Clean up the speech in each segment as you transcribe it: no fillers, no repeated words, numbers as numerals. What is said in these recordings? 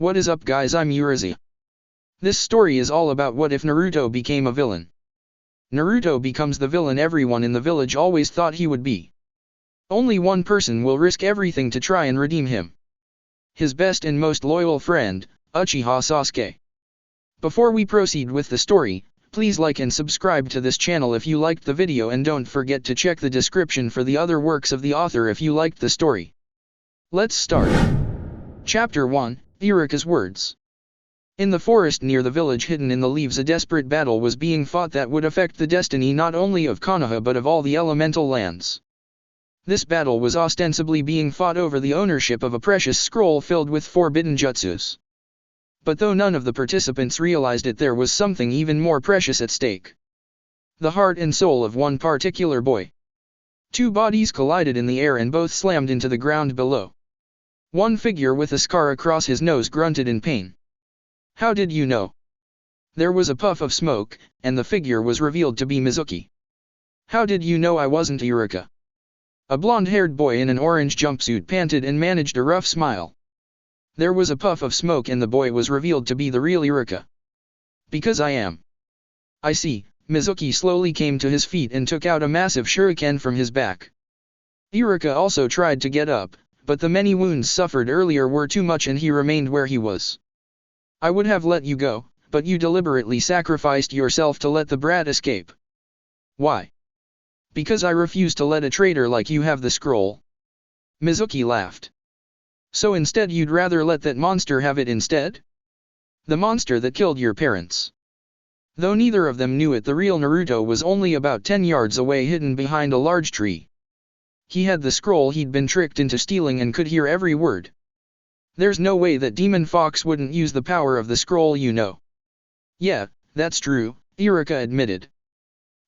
What is up guys, I'm Uriza. This story is all about what if Naruto became a villain. Naruto becomes the villain everyone in the village always thought he would be. Only one person will risk everything to try and redeem him. His best and most loyal friend, Uchiha Sasuke. Before we proceed with the story, please like and subscribe to this channel if you liked the video and don't forget to check the description for the other works of the author if you liked the story. Let's start. Chapter 1, Iruka's Words. In the forest near the village hidden in the leaves a desperate battle was being fought that would affect the destiny not only of Konoha but of all the elemental lands. This battle was ostensibly being fought over the ownership of a precious scroll filled with forbidden jutsus. But though none of the participants realized it, there was something even more precious at stake. The heart and soul of one particular boy. Two bodies collided in the air and both slammed into the ground below. One figure with a scar across his nose grunted in pain. How did you know? There was a puff of smoke, and the figure was revealed to be Mizuki. How did you know I wasn't Iruka? A blonde-haired boy in an orange jumpsuit panted and managed a rough smile. There was a puff of smoke and the boy was revealed to be the real Iruka. Because I am. I see. Mizuki slowly came to his feet and took out a massive shuriken from his back. Iruka also tried to get up, but the many wounds suffered earlier were too much and he remained where he was. I would have let you go, but you deliberately sacrificed yourself to let the brat escape. Why? Because I refuse to let a traitor like you have the scroll. Mizuki laughed. So instead you'd rather let that monster have it instead? The monster that killed your parents. Though neither of them knew it, the real Naruto was only about 10 yards away, hidden behind a large tree. He had the scroll he'd been tricked into stealing and could hear every word. There's no way that Demon Fox wouldn't use the power of the scroll, you know. Yeah, that's true, Iruka admitted.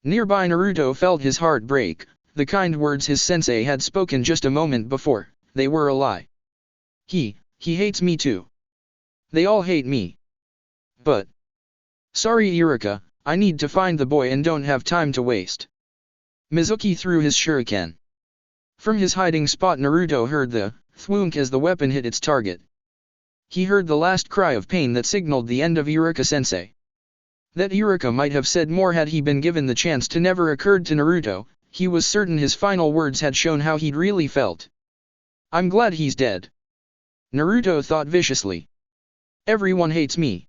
Nearby Naruto felt his heart break. The kind words his sensei had spoken just a moment before, they were a lie. He hates me too. They all hate me. But. Sorry Iruka, I need to find the boy and don't have time to waste. Mizuki threw his shuriken. From his hiding spot Naruto heard the thwoonk as the weapon hit its target. He heard the last cry of pain that signaled the end of Iruka-sensei. That Iruka might have said more had he been given the chance to never occurred to Naruto. He was certain his final words had shown how he'd really felt. I'm glad he's dead. Naruto thought viciously. Everyone hates me.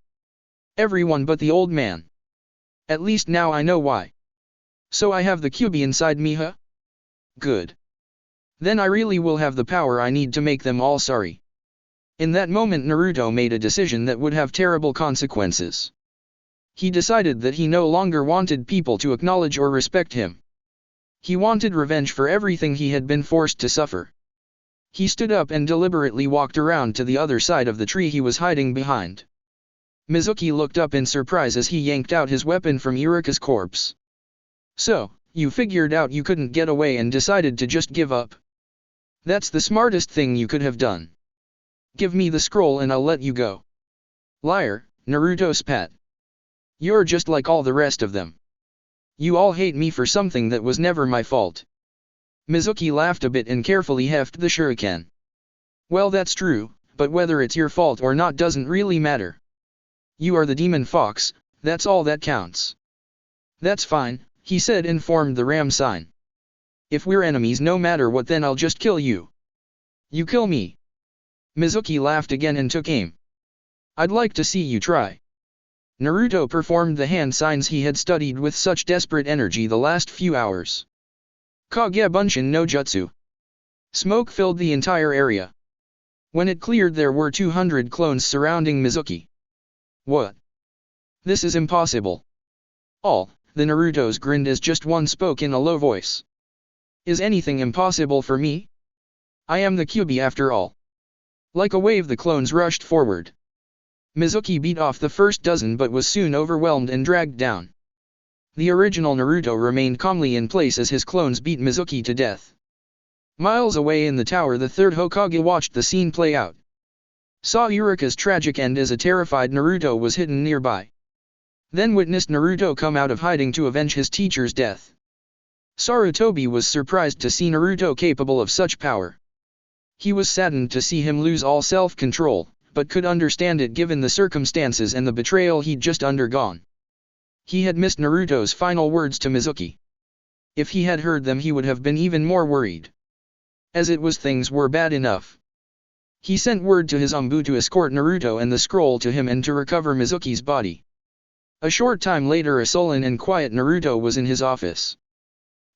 Everyone but the old man. At least now I know why. So I have the Kyuubi inside me, huh? Good. Then I really will have the power I need to make them all sorry. In that moment Naruto made a decision that would have terrible consequences. He decided that he no longer wanted people to acknowledge or respect him. He wanted revenge for everything he had been forced to suffer. He stood up and deliberately walked around to the other side of the tree he was hiding behind. Mizuki looked up in surprise as he yanked out his weapon from Iruka's corpse. So, you figured out you couldn't get away and decided to just give up? That's the smartest thing you could have done. Give me the scroll and I'll let you go. Liar, Naruto spat. You're just like all the rest of them. You all hate me for something that was never my fault. Mizuki laughed a bit and carefully hefted the shuriken. Well, that's true, but whether it's your fault or not doesn't really matter. You are the Demon Fox, that's all that counts. That's fine, he said and formed the ram sign. If we're enemies no matter what, then I'll just kill you. You kill me. Mizuki laughed again and took aim. I'd like to see you try. Naruto performed the hand signs he had studied with such desperate energy the last few hours. Kage Bunshin no Jutsu. Smoke filled the entire area. When it cleared there were 200 clones surrounding Mizuki. What? This is impossible. All, the Narutos grinned as just one spoke in a low voice. Is anything impossible for me? I am the Kyuubi after all. Like a wave the clones rushed forward. Mizuki beat off the first dozen but was soon overwhelmed and dragged down. The original Naruto remained calmly in place as his clones beat Mizuki to death. Miles away in the tower the third Hokage watched the scene play out. Saw Iruka's tragic end as a terrified Naruto was hidden nearby. Then witnessed Naruto come out of hiding to avenge his teacher's death. Sarutobi was surprised to see Naruto capable of such power. He was saddened to see him lose all self-control, but could understand it given the circumstances and the betrayal he'd just undergone. He had missed Naruto's final words to Mizuki. If he had heard them he would have been even more worried. As it was, things were bad enough. He sent word to his Umbu to escort Naruto and the scroll to him and to recover Mizuki's body. A short time later a sullen and quiet Naruto was in his office.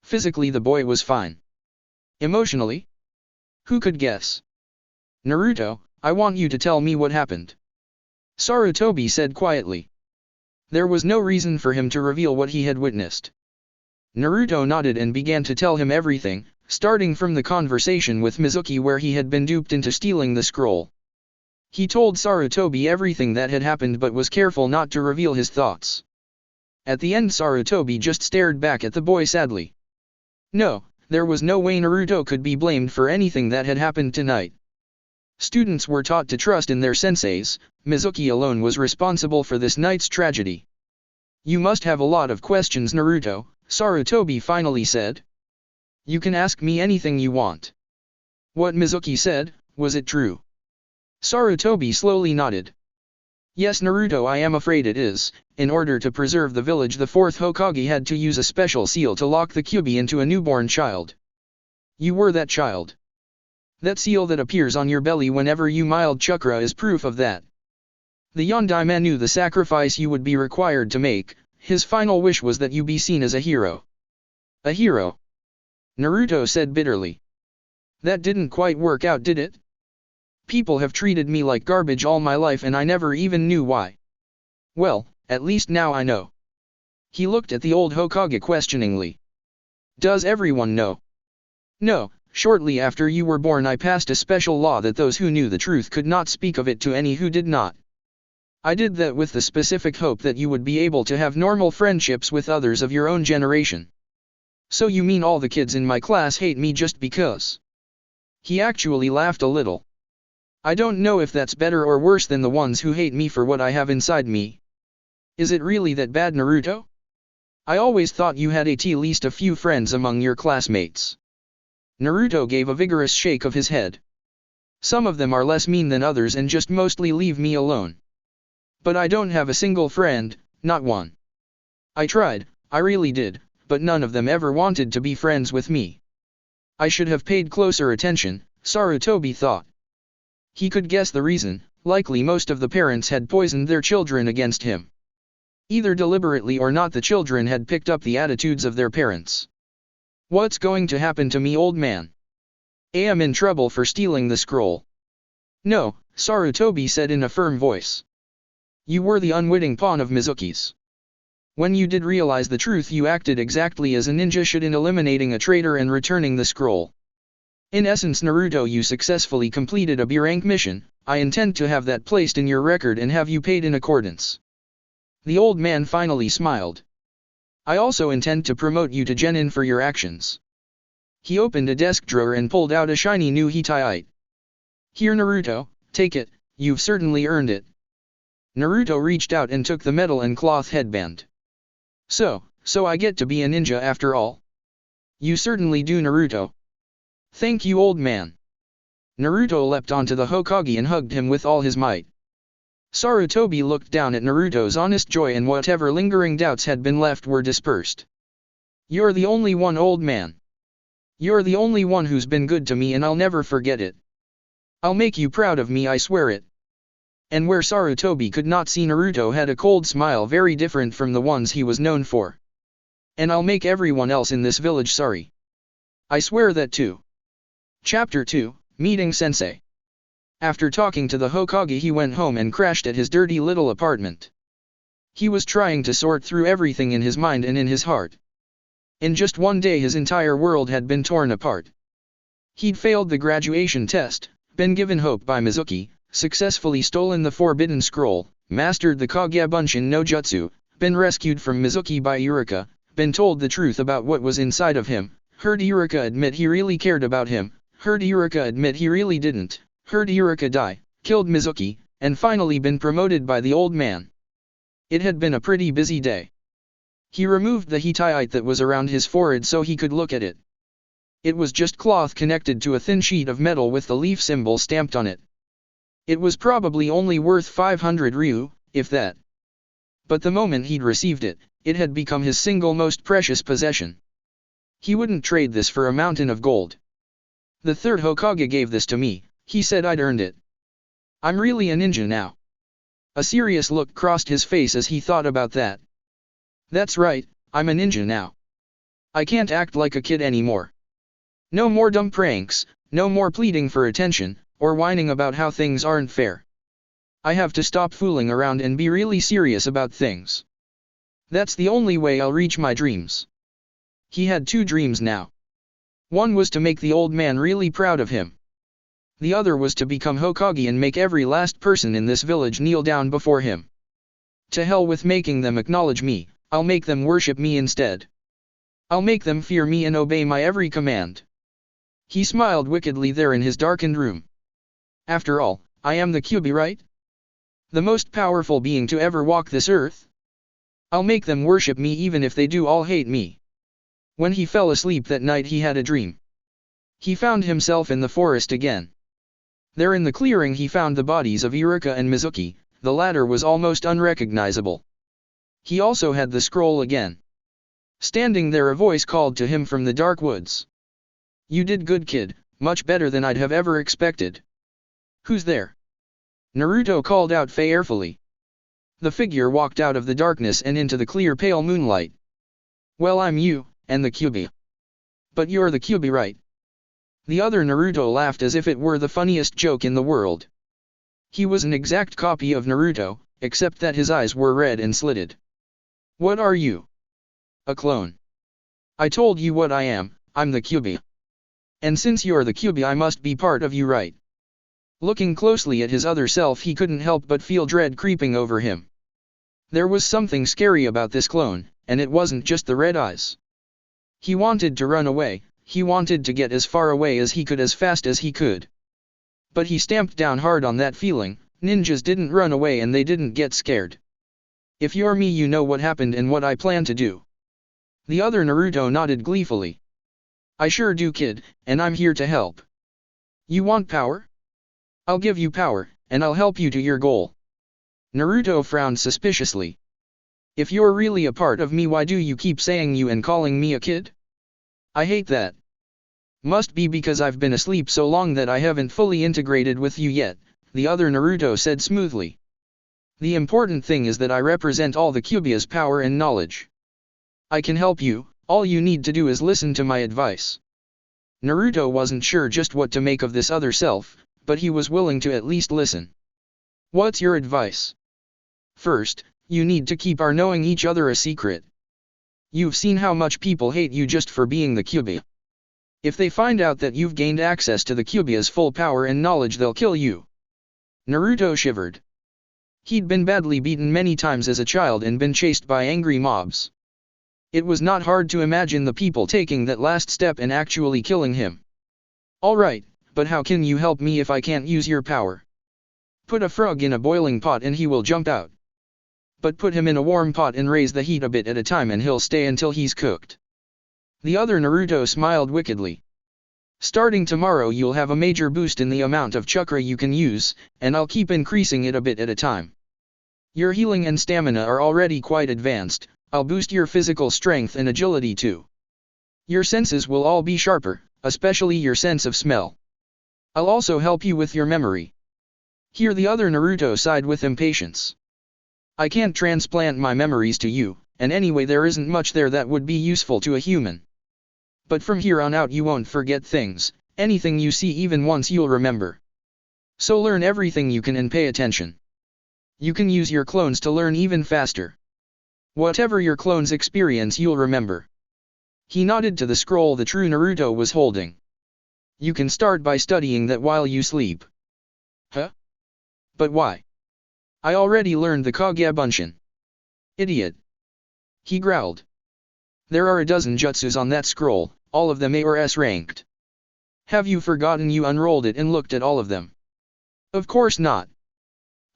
Physically the boy was fine. Emotionally? Who could guess? "Naruto, I want you to tell me what happened," Sarutobi said quietly. There was no reason for him to reveal what he had witnessed. Naruto nodded and began to tell him everything, starting from the conversation with Mizuki where he had been duped into stealing the scroll. He told Sarutobi everything that had happened but was careful not to reveal his thoughts. At the end Sarutobi just stared back at the boy sadly. No, there was no way Naruto could be blamed for anything that had happened tonight. Students were taught to trust in their senseis, Mizuki alone was responsible for this night's tragedy. "You must have a lot of questions, Naruto," Sarutobi finally said. "You can ask me anything you want." What Mizuki said, was it true? Sarutobi slowly nodded. "Yes, Naruto, I am afraid it is. In order to preserve the village, the fourth Hokage had to use a special seal to lock the Kyuubi into a newborn child. You were that child. That seal that appears on your belly whenever you mild chakra is proof of that. The Yondai man knew the sacrifice you would be required to make. His final wish was that you be seen as a hero." "A hero?" Naruto said bitterly. "That didn't quite work out, did it? People have treated me like garbage all my life and I never even knew why." "Well, at least now I know." He looked at the old Hokage questioningly. "Does everyone know?" "No, shortly after you were born I passed a special law that those who knew the truth could not speak of it to any who did not. I did that with the specific hope that you would be able to have normal friendships with others of your own generation." "So you mean all the kids in my class hate me just because?" He actually laughed a little. "I don't know if that's better or worse than the ones who hate me for what I have inside me. Is it really that bad, Naruto? I always thought you had at least a few friends among your classmates." Naruto gave a vigorous shake of his head. "Some of them are less mean than others and just mostly leave me alone. But I don't have a single friend, not one. I tried, I really did, but none of them ever wanted to be friends with me." I should have paid closer attention, Sarutobi thought. He could guess the reason. Likely most of the parents had poisoned their children against him. Either deliberately or not, the children had picked up the attitudes of their parents. "What's going to happen to me, old man? I am in trouble for stealing the scroll." "No," Sarutobi said in a firm voice. "You were the unwitting pawn of Mizuki's. When you did realize the truth you acted exactly as a ninja should in eliminating a traitor and returning the scroll. In essence, Naruto, you successfully completed a B-rank mission. I intend to have that placed in your record and have you paid in accordance." The old man finally smiled. "I also intend to promote you to genin for your actions." He opened a desk drawer and pulled out a shiny new Hitaiite. "Here, Naruto, take it, you've certainly earned it." Naruto reached out and took the metal and cloth headband. So I get to be a ninja after all?" "You certainly do, Naruto." "Thank you, old man." Naruto leapt onto the Hokage and hugged him with all his might. Sarutobi looked down at Naruto's honest joy and whatever lingering doubts had been left were dispersed. "You're the only one, old man. You're the only one who's been good to me and I'll never forget it. I'll make you proud of me, I swear it." And where Sarutobi could not see, Naruto had a cold smile very different from the ones he was known for. "And I'll make everyone else in this village sorry. I swear that too." Chapter 2, Meeting Sensei. After talking to the Hokage he went home and crashed at his dirty little apartment. He was trying to sort through everything in his mind and in his heart. In just one day his entire world had been torn apart. He'd failed the graduation test, been given hope by Mizuki, successfully stolen the Forbidden Scroll, mastered the Kagebunshin no Jutsu, been rescued from Mizuki by Iruka, been told the truth about what was inside of him, heard Iruka admit he really cared about him, heard Iruka admit he really didn't, heard Iruka die, killed Mizuki, and finally been promoted by the old man. It had been a pretty busy day. He removed the Hitaiite that was around his forehead so he could look at it. It was just cloth connected to a thin sheet of metal with the leaf symbol stamped on it. It was probably only worth 500 ryu, if that. But the moment he'd received it, it had become his single most precious possession. He wouldn't trade this for a mountain of gold. The third Hokage gave this to me, he said I'd earned it. I'm really a ninja now. A serious look crossed his face as he thought about that. That's right, I'm a ninja now. I can't act like a kid anymore. No more dumb pranks, no more pleading for attention, or whining about how things aren't fair. I have to stop fooling around and be really serious about things. That's the only way I'll reach my dreams. He had two dreams now. One was to make the old man really proud of him. The other was to become Hokage and make every last person in this village kneel down before him. To hell with making them acknowledge me, I'll make them worship me instead. I'll make them fear me and obey my every command. He smiled wickedly there in his darkened room. After all, I am the Kyuubi, right? The most powerful being to ever walk this earth? I'll make them worship me even if they do all hate me. When he fell asleep that night he had a dream. He found himself in the forest again. There in the clearing he found the bodies of Iruka and Mizuki, the latter was almost unrecognizable. He also had the scroll again. Standing there a voice called to him from the dark woods. You did good, kid, much better than I'd have ever expected. Who's there? Naruto called out fearfully. The figure walked out of the darkness and into the clear pale moonlight. Well, I'm you, and the Kyuubi. But you're the Kyuubi, right? The other Naruto laughed as if it were the funniest joke in the world. He was an exact copy of Naruto, except that his eyes were red and slitted. What are you? A clone. I told you what I am, I'm the Kyuubi. And since you're the Kyuubi I must be part of you, right? Looking closely at his other self he couldn't help but feel dread creeping over him. There was something scary about this clone, and it wasn't just the red eyes. He wanted to run away, he wanted to get as far away as he could as fast as he could. But he stamped down hard on that feeling. Ninjas didn't run away and they didn't get scared. If you're me you know what happened and what I plan to do. The other Naruto nodded gleefully. I sure do, kid, and I'm here to help. You want power? I'll give you power, and I'll help you to your goal. Naruto frowned suspiciously. If you're really a part of me, why do you keep saying you and calling me a kid? I hate that. Must be because I've been asleep so long that I haven't fully integrated with you yet, the other Naruto said smoothly. The important thing is that I represent all the Kyuubi's power and knowledge. I can help you, all you need to do is listen to my advice. Naruto wasn't sure just what to make of this other self, but he was willing to at least listen. What's your advice? First, you need to keep our knowing each other a secret. You've seen how much people hate you just for being the Kyuubi. If they find out that you've gained access to the Kyuubi's full power and knowledge they'll kill you. Naruto shivered. He'd been badly beaten many times as a child and been chased by angry mobs. It was not hard to imagine the people taking that last step and actually killing him. Alright, but how can you help me if I can't use your power? Put a frog in a boiling pot and he will jump out. But put him in a warm pot and raise the heat a bit at a time and he'll stay until he's cooked. The other Naruto smiled wickedly. Starting tomorrow you'll have a major boost in the amount of chakra you can use, and I'll keep increasing it a bit at a time. Your healing and stamina are already quite advanced, I'll boost your physical strength and agility too. Your senses will all be sharper, especially your sense of smell. I'll also help you with your memory. Here the other Naruto sighed with impatience. I can't transplant my memories to you, and anyway there isn't much there that would be useful to a human. But from here on out you won't forget things, anything you see even once you'll remember. So learn everything you can and pay attention. You can use your clones to learn even faster. Whatever your clones experience you'll remember. He nodded to the scroll the true Naruto was holding. You can start by studying that while you sleep. Huh? But why? I already learned the Kagebunshin. Idiot. He growled. There are a dozen jutsus on that scroll, all of them A or S ranked. Have you forgotten you unrolled it and looked at all of them? Of course not.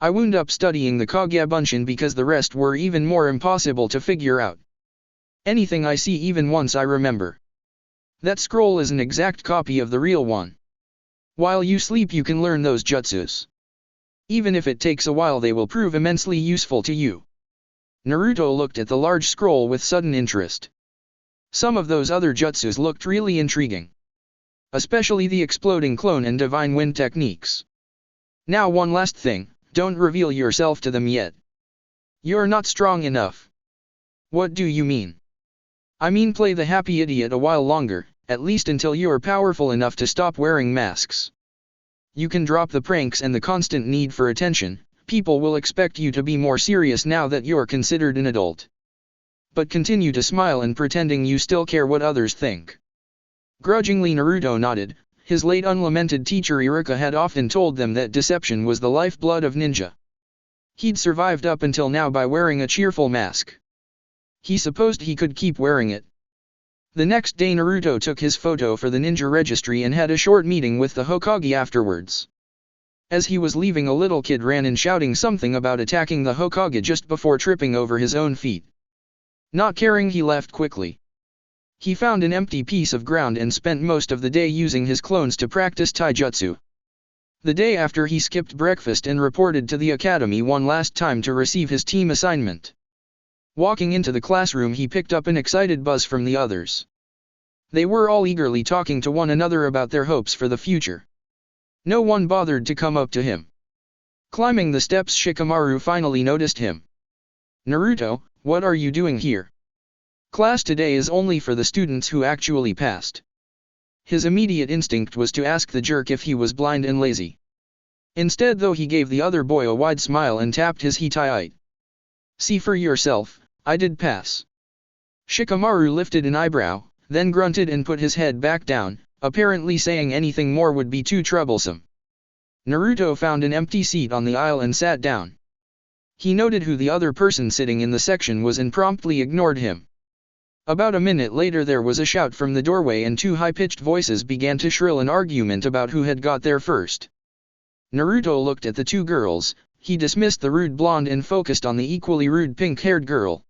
I wound up studying the Kagebunshin because the rest were even more impossible to figure out. Anything I see even once I remember. That scroll is an exact copy of the real one. While you sleep you can learn those jutsus. Even if it takes a while, they will prove immensely useful to you. Naruto looked at the large scroll with sudden interest. Some of those other jutsus looked really intriguing. Especially the exploding clone and divine wind techniques. Now one last thing, don't reveal yourself to them yet. You're not strong enough. What do you mean? I mean play the happy idiot a while longer, at least until you are powerful enough to stop wearing masks. You can drop the pranks and the constant need for attention. People will expect you to be more serious now that you're considered an adult. But continue to smile and pretending you still care what others think. Grudgingly Naruto nodded. His late unlamented teacher Iruka had often told them that deception was the lifeblood of ninja. He'd survived up until now by wearing a cheerful mask. He supposed he could keep wearing it. The next day Naruto took his photo for the ninja registry and had a short meeting with the Hokage afterwards. As he was leaving, a little kid ran in shouting something about attacking the Hokage just before tripping over his own feet. Not caring, he left quickly. He found an empty piece of ground and spent most of the day using his clones to practice taijutsu. The day after, he skipped breakfast and reported to the academy one last time to receive his team assignment. Walking into the classroom, he picked up an excited buzz from the others. They were all eagerly talking to one another about their hopes for the future. No one bothered to come up to him. Climbing the steps, Shikamaru finally noticed him. Naruto, what are you doing here? Class today is only for the students who actually passed. His immediate instinct was to ask the jerk if he was blind and lazy. Instead though, he gave the other boy a wide smile and tapped his hitai. See for yourself, I did pass. Shikamaru lifted an eyebrow, then grunted and put his head back down, apparently saying anything more would be too troublesome. Naruto found an empty seat on the aisle and sat down. He noted who the other person sitting in the section was and promptly ignored him. About a minute later there was a shout from the doorway and two high-pitched voices began to shrill an argument about who had got there first. Naruto looked at the two girls. He dismissed the rude blonde and focused on the equally rude pink-haired girl.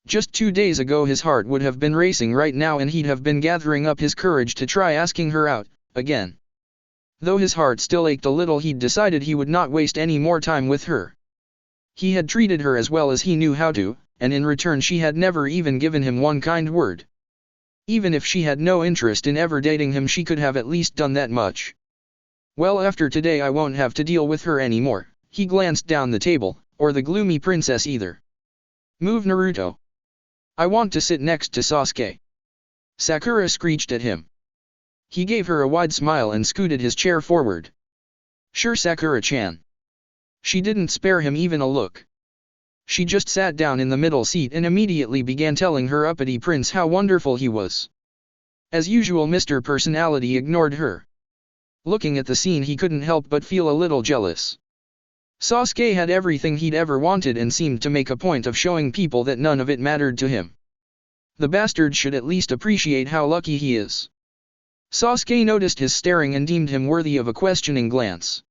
Just 2 days ago his heart would have been racing right now and he'd have been gathering up his courage to try asking her out, again. Though his heart still ached a little, he'd decided he would not waste any more time with her. He had treated her as well as he knew how to, and in return she had never even given him one kind word. Even if she had no interest in ever dating him, she could have at least done that much. Well, after today I won't have to deal with her anymore. He glanced down the table, or the gloomy princess either. Move, Naruto. I want to sit next to Sasuke. Sakura screeched at him. He gave her a wide smile and scooted his chair forward. Sure, Sakura-chan. She didn't spare him even a look. She just sat down in the middle seat and immediately began telling her uppity prince how wonderful he was. As usual, Mr. Personality ignored her. Looking at the scene, he couldn't help but feel a little jealous. Sasuke had everything he'd ever wanted and seemed to make a point of showing people that none of it mattered to him. The bastard should at least appreciate how lucky he is. Sasuke noticed his staring and deemed him worthy of a questioning glance.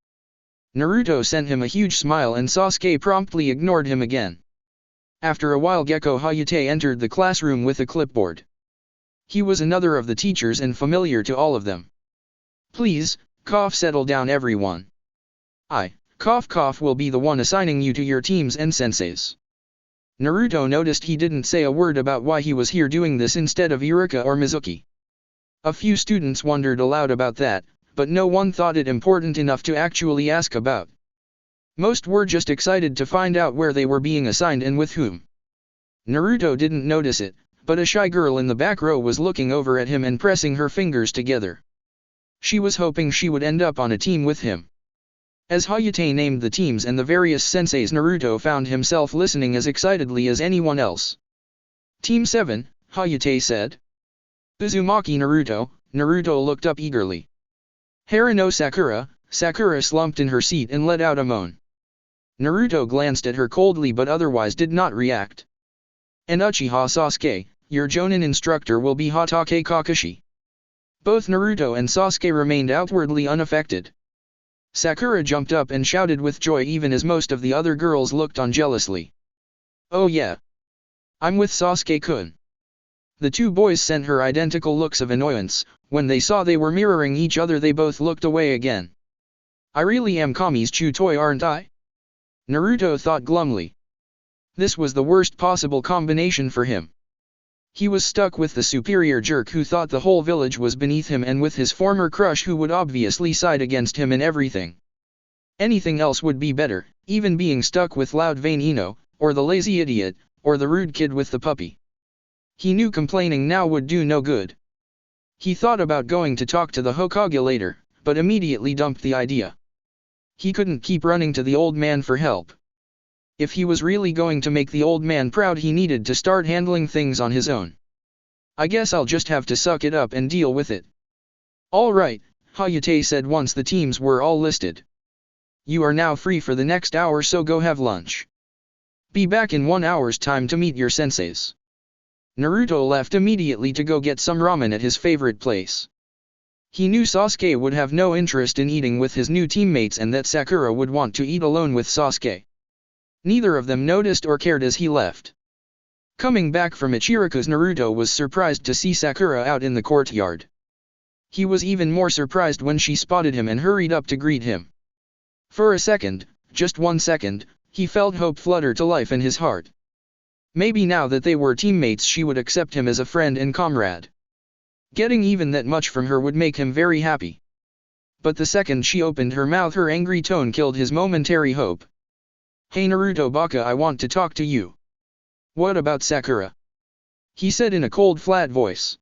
Naruto sent him a huge smile and Sasuke promptly ignored him again. After a while, Gecko Hayate entered the classroom with a clipboard. He was another of the teachers and familiar to all of them. Please, settle down everyone. I, will be the one assigning you to your teams and senseis. Naruto noticed he didn't say a word about why he was here doing this instead of Iruka or Mizuki. A few students wondered aloud about that, but no one thought it important enough to actually ask about. Most were just excited to find out where they were being assigned and with whom. Naruto didn't notice it, but a shy girl in the back row was looking over at him and pressing her fingers together. She was hoping she would end up on a team with him. As Hayate named the teams and the various senseis, Naruto found himself listening as excitedly as anyone else. Team 7, Hayate said. Uzumaki Naruto. Naruto looked up eagerly. Haruno Sakura. Sakura slumped in her seat and let out a moan. Naruto glanced at her coldly but otherwise did not react. And Uchiha Sasuke, your Jonin instructor will be Hatake Kakashi. Both Naruto and Sasuke remained outwardly unaffected. Sakura jumped up and shouted with joy even as most of the other girls looked on jealously. Oh yeah. I'm with Sasuke-kun. The two boys sent her identical looks of annoyance. When they saw they were mirroring each other, they both looked away again. I really am Kami's chew toy, aren't I? Naruto thought glumly. This was the worst possible combination for him. He was stuck with the superior jerk who thought the whole village was beneath him and with his former crush who would obviously side against him in everything. Anything else would be better, even being stuck with loud vain Ino, or the lazy idiot, or the rude kid with the puppy. He knew complaining now would do no good. He thought about going to talk to the Hokage later, but immediately dumped the idea. He couldn't keep running to the old man for help. If he was really going to make the old man proud, he needed to start handling things on his own. I guess I'll just have to suck it up and deal with it. All right, Hayate said once the teams were all listed. You are now free for the next hour, so go have lunch. Be back in 1 hour's time to meet your senseis. Naruto left immediately to go get some ramen at his favorite place. He knew Sasuke would have no interest in eating with his new teammates and that Sakura would want to eat alone with Sasuke. Neither of them noticed or cared as he left. Coming back from Ichiroku's, Naruto was surprised to see Sakura out in the courtyard. He was even more surprised when she spotted him and hurried up to greet him. For a second, just 1 second, he felt hope flutter to life in his heart. Maybe now that they were teammates she would accept him as a friend and comrade. Getting even that much from her would make him very happy. But the second she opened her mouth, her angry tone killed his momentary hope. Hey Naruto Baka, I want to talk to you. What about Sakura? He said in a cold flat voice.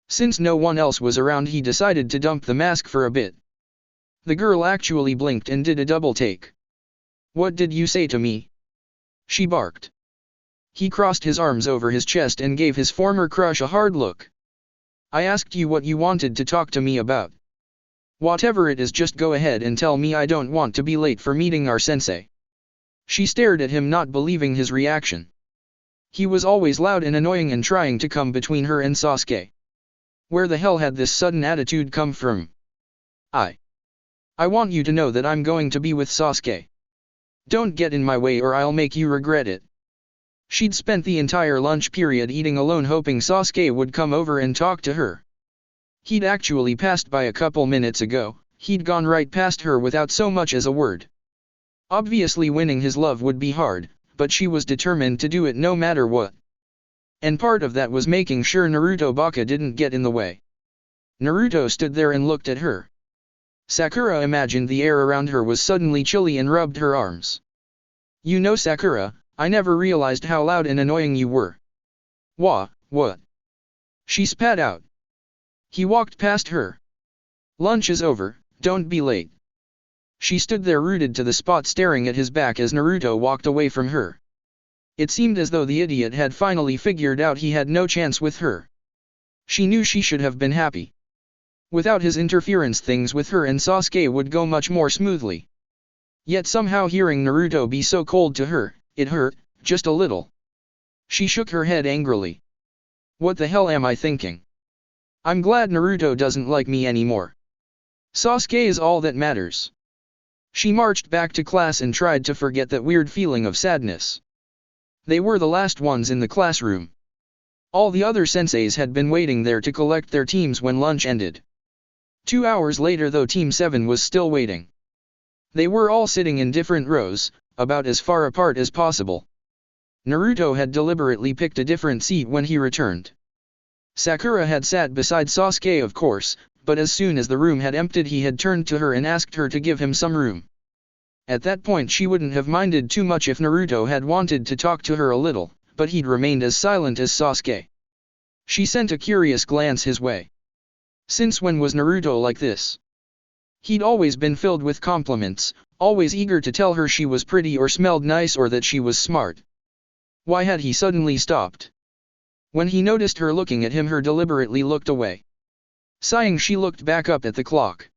Since no one else was around, he decided to dump the mask for a bit. The girl actually blinked and did a double take. What did you say to me? She barked. He crossed his arms over his chest and gave his former crush a hard look. I asked you what you wanted to talk to me about. Whatever it is, just go ahead and tell me. I don't want to be late for meeting our sensei. She stared at him, not believing his reaction. He was always loud and annoying and trying to come between her and Sasuke. Where the hell had this sudden attitude come from? I want you to know that I'm going to be with Sasuke. Don't get in my way or I'll make you regret it. She'd spent the entire lunch period eating alone, hoping Sasuke would come over and talk to her. He'd actually passed by a couple minutes ago. He'd gone right past her without so much as a word. Obviously winning his love would be hard, but she was determined to do it no matter what. And part of that was making sure Naruto Baka didn't get in the way. Naruto stood there and looked at her. Sakura imagined the air around her was suddenly chilly and rubbed her arms. You know Sakura, I never realized how loud and annoying you were. What? She spat out. He walked past her. Lunch is over, don't be late. She stood there rooted to the spot, staring at his back as Naruto walked away from her. It seemed as though the idiot had finally figured out he had no chance with her. She knew she should have been happy. Without his interference, things with her and Sasuke would go much more smoothly. Yet somehow hearing Naruto be so cold to her, it hurt, just a little. She shook her head angrily. What the hell am I thinking? I'm glad Naruto doesn't like me anymore. Sasuke is all that matters. She marched back to class and tried to forget that weird feeling of sadness. They were the last ones in the classroom. All the other senseis had been waiting there to collect their teams when lunch ended. 2 hours later, though, Team 7 was still waiting. They were all sitting in different rows, about as far apart as possible. Naruto had deliberately picked a different seat when he returned. Sakura had sat beside Sasuke, of course, but as soon as the room had emptied he had turned to her and asked her to give him some room. At that point she wouldn't have minded too much if Naruto had wanted to talk to her a little, but he'd remained as silent as Sasuke. She sent a curious glance his way. Since when was Naruto like this? He'd always been filled with compliments, always eager to tell her she was pretty or smelled nice or that she was smart. Why had he suddenly stopped? When he noticed her looking at him, he deliberately looked away. Sighing, she looked back up at the clock.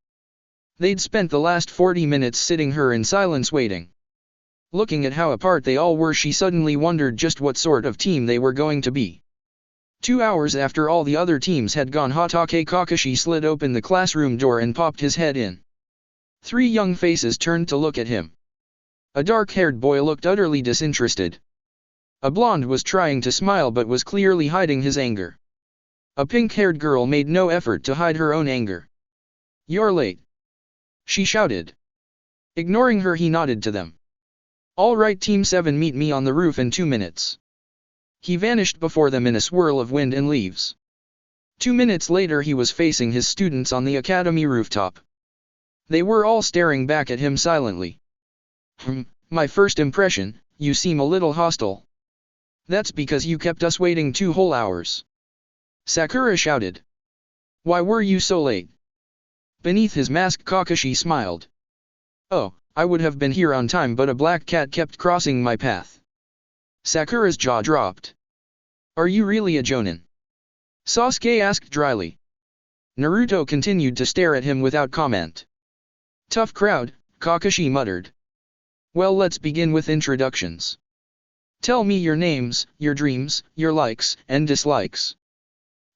They'd spent the last 40 minutes sitting here in silence waiting. Looking at how apart they all were, she suddenly wondered just what sort of team they were going to be. 2 hours after all the other teams had gone, Hokage Kakashi slid open the classroom door and popped his head in. 3 young faces turned to look at him. A dark-haired boy looked utterly disinterested. A blonde was trying to smile but was clearly hiding his anger. A pink-haired girl made no effort to hide her own anger. You're late, she shouted. Ignoring her, he nodded to them. All right, Team 7, meet me on the roof in 2 minutes. He vanished before them in a swirl of wind and leaves. 2 minutes later he was facing his students on the academy rooftop. They were all staring back at him silently. My first impression, you seem a little hostile. That's because you kept us waiting 2 whole hours. Sakura shouted. Why were you so late? Beneath his mask Kakashi smiled. Oh, I would have been here on time, but a black cat kept crossing my path. Sakura's jaw dropped. Are you really a jonin? Sasuke asked dryly. Naruto continued to stare at him without comment. Tough crowd, Kakashi muttered. Well, let's begin with introductions. Tell me your names, your dreams, your likes and dislikes.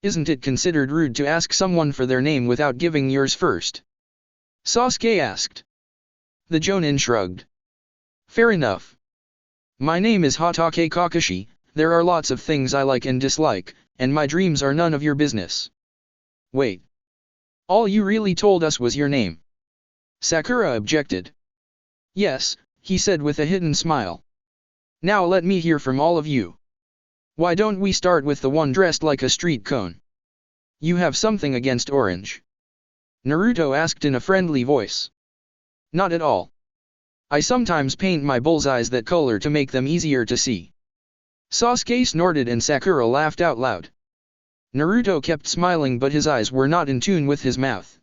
Isn't it considered rude to ask someone for their name without giving yours first? Sasuke asked. The jonin shrugged. Fair enough. My name is Hokage Kakashi, there are lots of things I like and dislike, and my dreams are none of your business. Wait. All you really told us was your name. Sakura objected. Yes, he said with a hidden smile. Now let me hear from all of you. Why don't we start with the one dressed like a street cone? You have something against orange? Naruto asked in a friendly voice. Not at all. I sometimes paint my bullseyes that color to make them easier to see. Sasuke snorted and Sakura laughed out loud. Naruto kept smiling, but his eyes were not in tune with his mouth.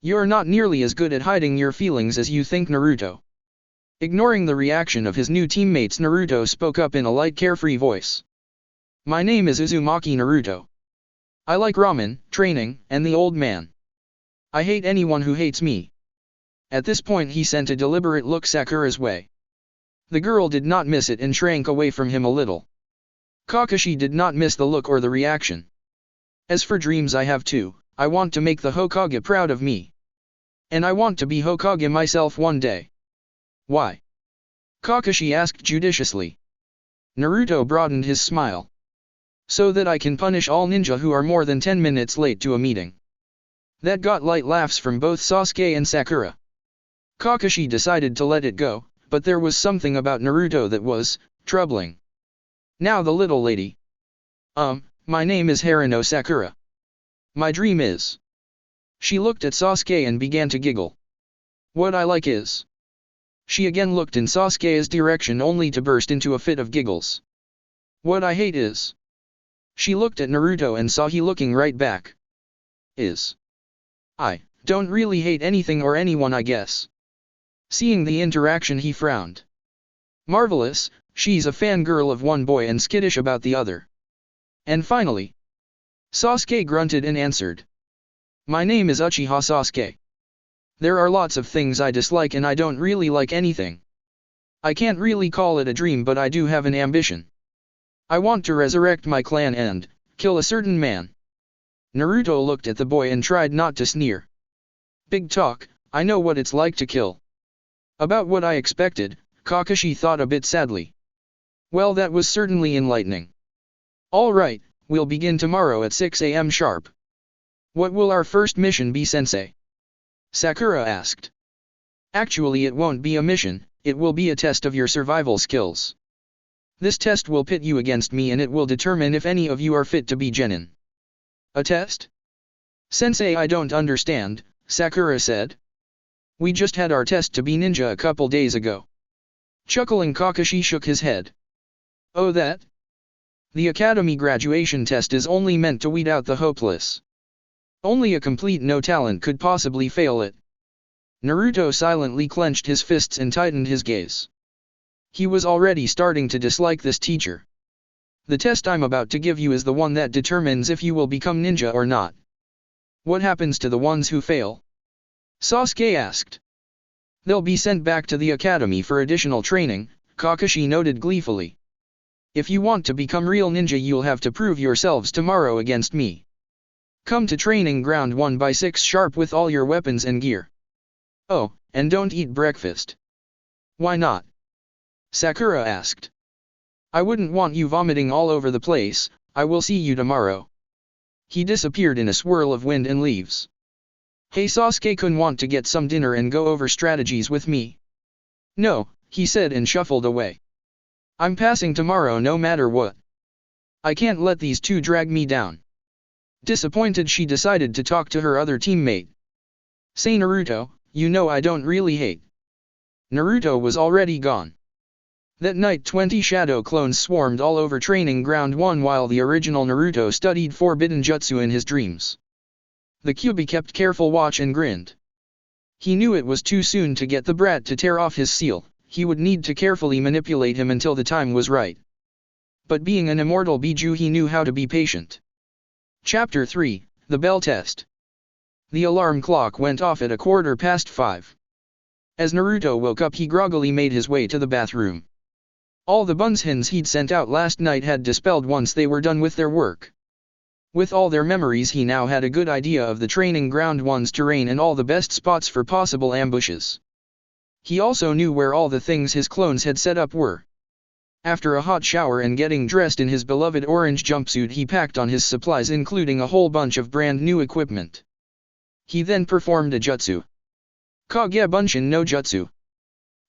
You're not nearly as good at hiding your feelings as you think, Naruto. Ignoring the reaction of his new teammates, Naruto spoke up in a light, carefree voice. My name is Uzumaki Naruto. I like ramen, training, and the old man. I hate anyone who hates me. At this point he sent a deliberate look Sakura's way. The girl did not miss it and shrank away from him a little. Kakashi did not miss the look or the reaction. As for dreams, I have two. I want to make the Hokage proud of me. And I want to be Hokage myself one day. Why? Kakashi asked judiciously. Naruto broadened his smile. So that I can punish all ninja who are more than 10 minutes late to a meeting. That got light laughs from both Sasuke and Sakura. Kakashi decided to let it go, but there was something about Naruto that was troubling. Now the little lady. My name is Haruno Sakura. My dream is. She looked at Sasuke and began to giggle. What I like is. She again looked in Sasuke's direction only to burst into a fit of giggles. What I hate is. She looked at Naruto and saw he looking right back. Is. I don't really hate anything or anyone, I guess. Seeing the interaction he frowned. Marvelous, she's a fangirl of one boy and skittish about the other. And finally. Sasuke grunted and answered. My name is Uchiha Sasuke. There are lots of things I dislike and I don't really like anything. I can't really call it a dream, but I do have an ambition. I want to resurrect my clan and kill a certain man. Naruto looked at the boy and tried not to sneer. Big talk, I know what it's like to kill. About what I expected, Kakashi thought a bit sadly. Well, that was certainly enlightening. All right, we'll begin tomorrow at 6 a.m. sharp. What will our first mission be, sensei? Sakura asked. Actually, it won't be a mission, it will be a test of your survival skills. This test will pit you against me and it will determine if any of you are fit to be genin. A test? Sensei, I don't understand, Sakura said. We just had our test to be ninja a couple days ago. Chuckling, Kakashi shook his head. Oh, that? The academy graduation test is only meant to weed out the hopeless. Only a complete no talent could possibly fail it. Naruto silently clenched his fists and tightened his gaze. He was already starting to dislike this teacher. The test I'm about to give you is the one that determines if you will become ninja or not. What happens to the ones who fail? Sasuke asked. They'll be sent back to the academy for additional training, Kakashi noted gleefully. If you want to become real ninja, you'll have to prove yourselves tomorrow against me. Come to training ground 1 by 6 sharp with all your weapons and gear. Oh, and don't eat breakfast. Why not? Sakura asked. I wouldn't want you vomiting all over the place. I will see you tomorrow. He disappeared in a swirl of wind and leaves. "Hey Sasuke-kun, want to get some dinner and go over strategies with me?" "No," he said and shuffled away. "I'm passing tomorrow no matter what. I can't let these two drag me down." Disappointed, she decided to talk to her other teammate. "Say Naruto, you know I don't really hate." Naruto was already gone. That night 20 shadow clones swarmed all over Training Ground 1 while the original Naruto studied forbidden jutsu in his dreams. The Kyuubi kept careful watch and grinned. He knew it was too soon to get the brat to tear off his seal, he would need to carefully manipulate him until the time was right. But being an immortal Biju, he knew how to be patient. Chapter 3, The Bell Test. The alarm clock went off at 5:15. As Naruto woke up, he groggily made his way to the bathroom. All the bunshins he'd sent out last night had dispelled once they were done with their work. With all their memories, he now had a good idea of the Training Ground 1's terrain and all the best spots for possible ambushes. He also knew where all the things his clones had set up were. After a hot shower and getting dressed in his beloved orange jumpsuit, he packed on his supplies, including a whole bunch of brand new equipment. He then performed a jutsu. Kage Bunshin no Jutsu.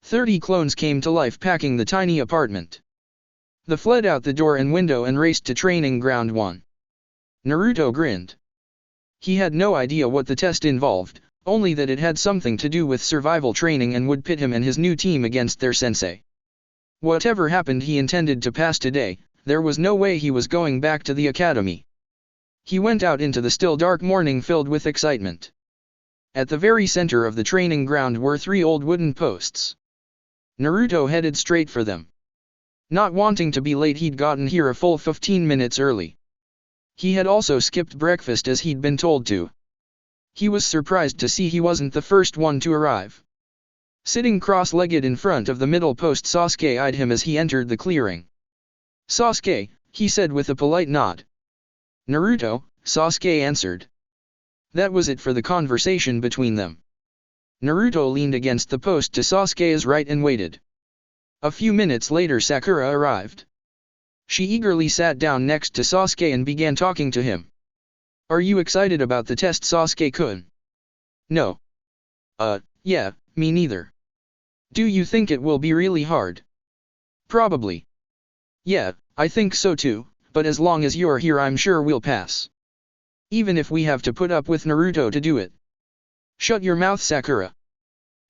30 clones came to life, packing the tiny apartment. They fled out the door and window and raced to Training Ground 1. Naruto grinned. He had no idea what the test involved, only that it had something to do with survival training and would pit him and his new team against their sensei. Whatever happened, he intended to pass today. There was no way he was going back to the academy. He went out into the still dark morning filled with excitement. At the very center of the training ground were 3 old wooden posts. Naruto headed straight for them. Not wanting to be late, he'd gotten here a full 15 minutes early. He had also skipped breakfast as he'd been told to. He was surprised to see he wasn't the first one to arrive. Sitting cross-legged in front of the middle post, Sasuke eyed him as he entered the clearing. "Sasuke," he said with a polite nod. "Naruto," Sasuke answered. That was it for the conversation between them. Naruto leaned against the post to Sasuke's right and waited. A few minutes later, Sakura arrived. She eagerly sat down next to Sasuke and began talking to him. "Are you excited about the test, Sasuke-kun?" "No. Yeah, me neither." "Do you think it will be really hard?" "Probably. Yeah, I think so too, but as long as you're here I'm sure we'll pass. Even if we have to put up with Naruto to do it." "Shut your mouth, Sakura."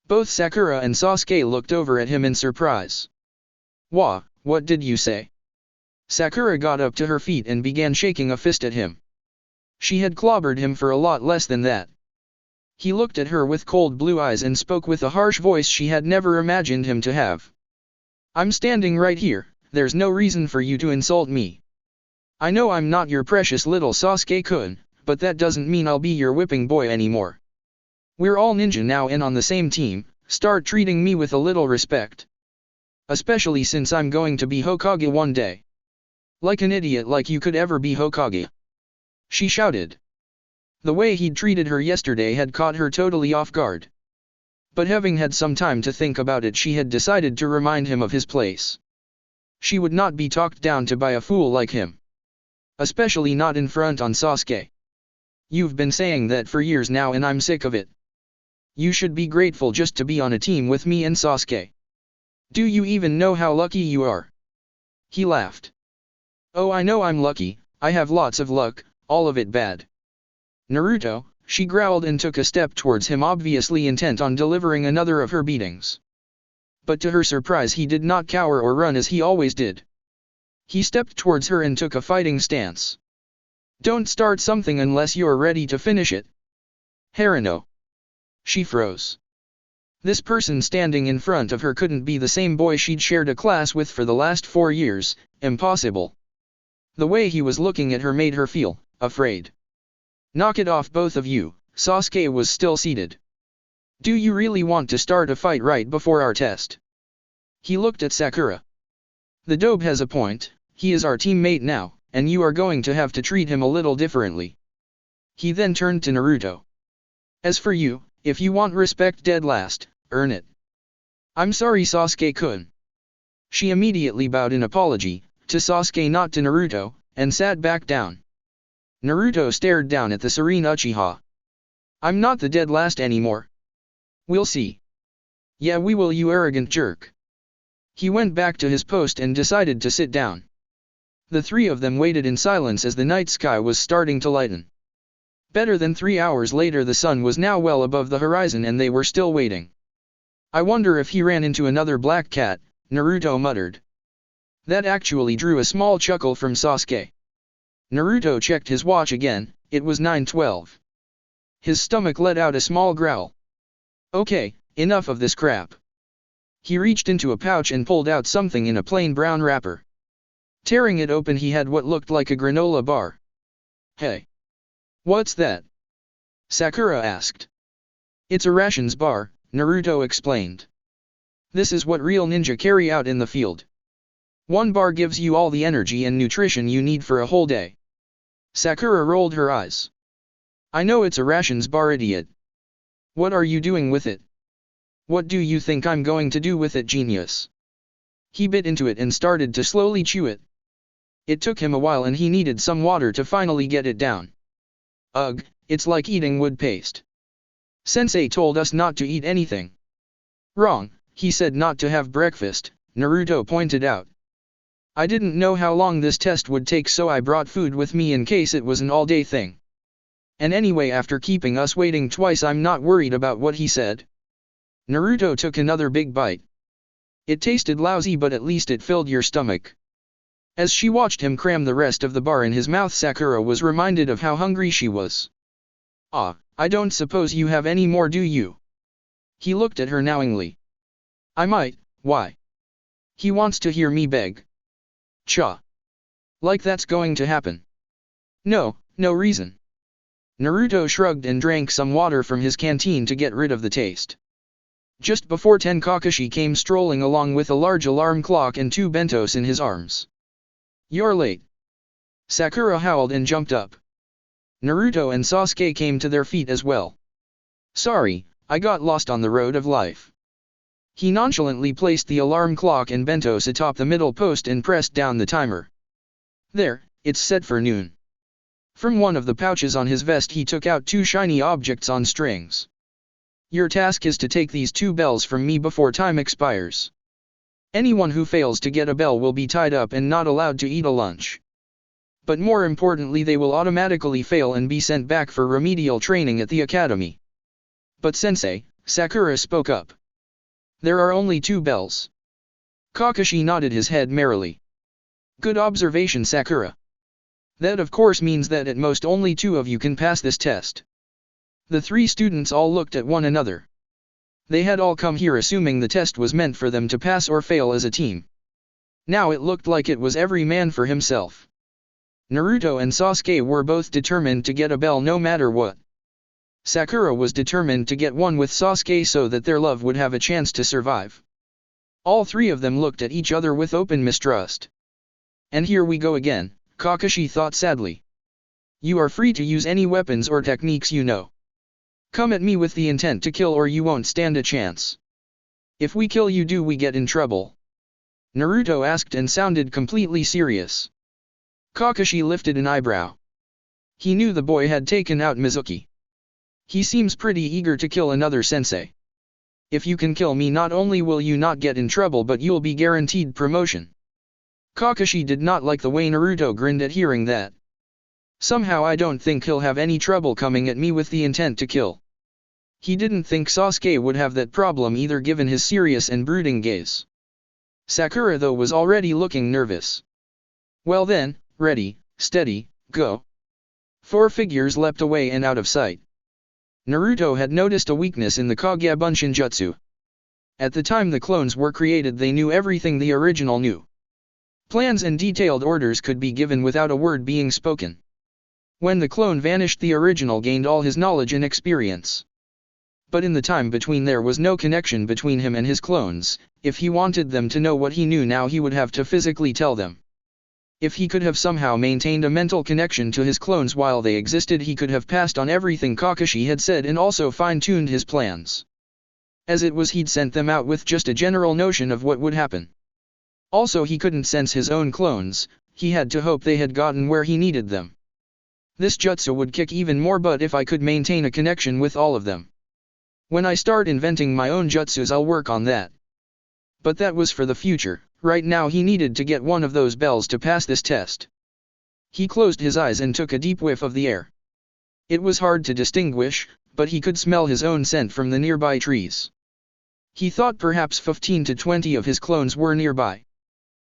Both Sakura and Sasuke looked over at him in surprise. What did you say?" Sakura got up to her feet and began shaking a fist at him. She had clobbered him for a lot less than that. He looked at her with cold blue eyes and spoke with a harsh voice she had never imagined him to have. "I'm standing right here, there's no reason for you to insult me. I know I'm not your precious little Sasuke-kun, but that doesn't mean I'll be your whipping boy anymore. We're all ninja now and on the same team, start treating me with a little respect. Especially since I'm going to be Hokage one day. Like an idiot like you could ever be Hokage," she shouted. The way he'd treated her yesterday had caught her totally off guard. But having had some time to think about it, she had decided to remind him of his place. She would not be talked down to by a fool like him. Especially not in front on Sasuke. "You've been saying that for years now and I'm sick of it. You should be grateful just to be on a team with me and Sasuke. Do you even know how lucky you are?" He laughed. "Oh, I know I'm lucky, I have lots of luck, all of it bad." "Naruto," she growled and took a step towards him, obviously intent on delivering another of her beatings. But to her surprise, he did not cower or run as he always did. He stepped towards her and took a fighting stance. "Don't start something unless you're ready to finish it." "Harano." She froze. This person standing in front of her couldn't be the same boy she'd shared a class with for the last 4 years, impossible. The way he was looking at her made her feel afraid. "Knock it off, both of you," Sasuke was still seated. "Do you really want to start a fight right before our test?" He looked at Sakura. "The dobe has a point, he is our teammate now, and you are going to have to treat him a little differently." He then turned to Naruto. "As for you, if you want respect dead last, earn it." "I'm sorry, Sasuke-kun." She immediately bowed in apology, to Sasuke not to Naruto, and sat back down. Naruto stared down at the serene Uchiha. I'm not the dead last anymore. We'll see. Yeah, we will, you arrogant jerk. He went back to his post and decided to sit down. The three of them waited in silence as the night sky was starting to lighten. Better than 3 hours later, the sun was now well above the horizon and they were still waiting. I wonder if he ran into another black cat, Naruto muttered. That actually drew a small chuckle from Sasuke. Naruto checked his watch again, it was 9:12. His stomach let out a small growl. Okay, enough of this crap. He reached into a pouch and pulled out something in a plain brown wrapper. Tearing it open, he had what looked like a granola bar. Hey! What's that? Sakura asked. It's a rations bar, Naruto explained. This is what real ninja carry out in the field. One bar gives you all the energy and nutrition you need for a whole day. Sakura rolled her eyes. I know it's a rations bar, idiot. What are you doing with it? What do you think I'm going to do with it, genius? He bit into it and started to slowly chew it. It took him a while and he needed some water to finally get it down. Ugh, it's like eating wood paste. Sensei told us not to eat anything. Wrong, he said not to have breakfast, Naruto pointed out. I didn't know how long this test would take, so I brought food with me in case it was an all-day thing. And anyway, after keeping us waiting twice, I'm not worried about what he said. Naruto took another big bite. It tasted lousy, but at least it filled your stomach. As she watched him cram the rest of the bar in his mouth, Sakura was reminded of how hungry she was. Ah, I don't suppose you have any more, do you? He looked at her knowingly. I might, why? He wants to hear me beg. Cha. Like that's going to happen. No, no reason. Naruto shrugged and drank some water from his canteen to get rid of the taste. Just before 10, Kakashi came strolling along with a large alarm clock and 2 bentos in his arms. You're late. Sakura howled and jumped up. Naruto and Sasuke came to their feet as well. Sorry, I got lost on the road of life. He nonchalantly placed the alarm clock and bentos atop the middle post and pressed down the timer. There, it's set for noon. From one of the pouches on his vest he took out 2 shiny objects on strings. Your task is to take these 2 bells from me before time expires. Anyone who fails to get a bell will be tied up and not allowed to eat a lunch. But more importantly, they will automatically fail and be sent back for remedial training at the academy. But sensei, Sakura spoke up. There are only 2 bells. Kakashi nodded his head merrily. Good observation, Sakura. That of course means that at most only 2 of you can pass this test. The 3 students all looked at one another. They had all come here assuming the test was meant for them to pass or fail as a team. Now it looked like it was every man for himself. Naruto and Sasuke were both determined to get a bell no matter what. Sakura was determined to get one with Sasuke so that their love would have a chance to survive. All 3 of them looked at each other with open mistrust. And here we go again, Kakashi thought sadly. You are free to use any weapons or techniques you know. Come at me with the intent to kill or you won't stand a chance. If we kill you, do we get in trouble? Naruto asked and sounded completely serious. Kakashi lifted an eyebrow. He knew the boy had taken out Mizuki. He seems pretty eager to kill another sensei. If you can kill me, not only will you not get in trouble but you'll be guaranteed promotion. Kakashi did not like the way Naruto grinned at hearing that. Somehow I don't think he'll have any trouble coming at me with the intent to kill. He didn't think Sasuke would have that problem either, given his serious and brooding gaze. Sakura though was already looking nervous. Well then, ready, steady, go. 4 figures leapt away and out of sight. Naruto had noticed a weakness in the Kage Bunshinjutsu. At the time the clones were created, they knew everything the original knew. Plans and detailed orders could be given without a word being spoken. When the clone vanished, the original gained all his knowledge and experience. But in the time between there was no connection between him and his clones. If he wanted them to know what he knew now, he would have to physically tell them. If he could have somehow maintained a mental connection to his clones while they existed, he could have passed on everything Kakashi had said and also fine-tuned his plans. As it was, he'd sent them out with just a general notion of what would happen. Also, he couldn't sense his own clones, he had to hope they had gotten where he needed them. This jutsu would kick even more butt if I could maintain a connection with all of them. When I start inventing my own jutsus I'll work on that. But that was for the future. Right now he needed to get one of those bells to pass this test. He closed his eyes and took a deep whiff of the air. It was hard to distinguish, but he could smell his own scent from the nearby trees. He thought perhaps 15 to 20 of his clones were nearby.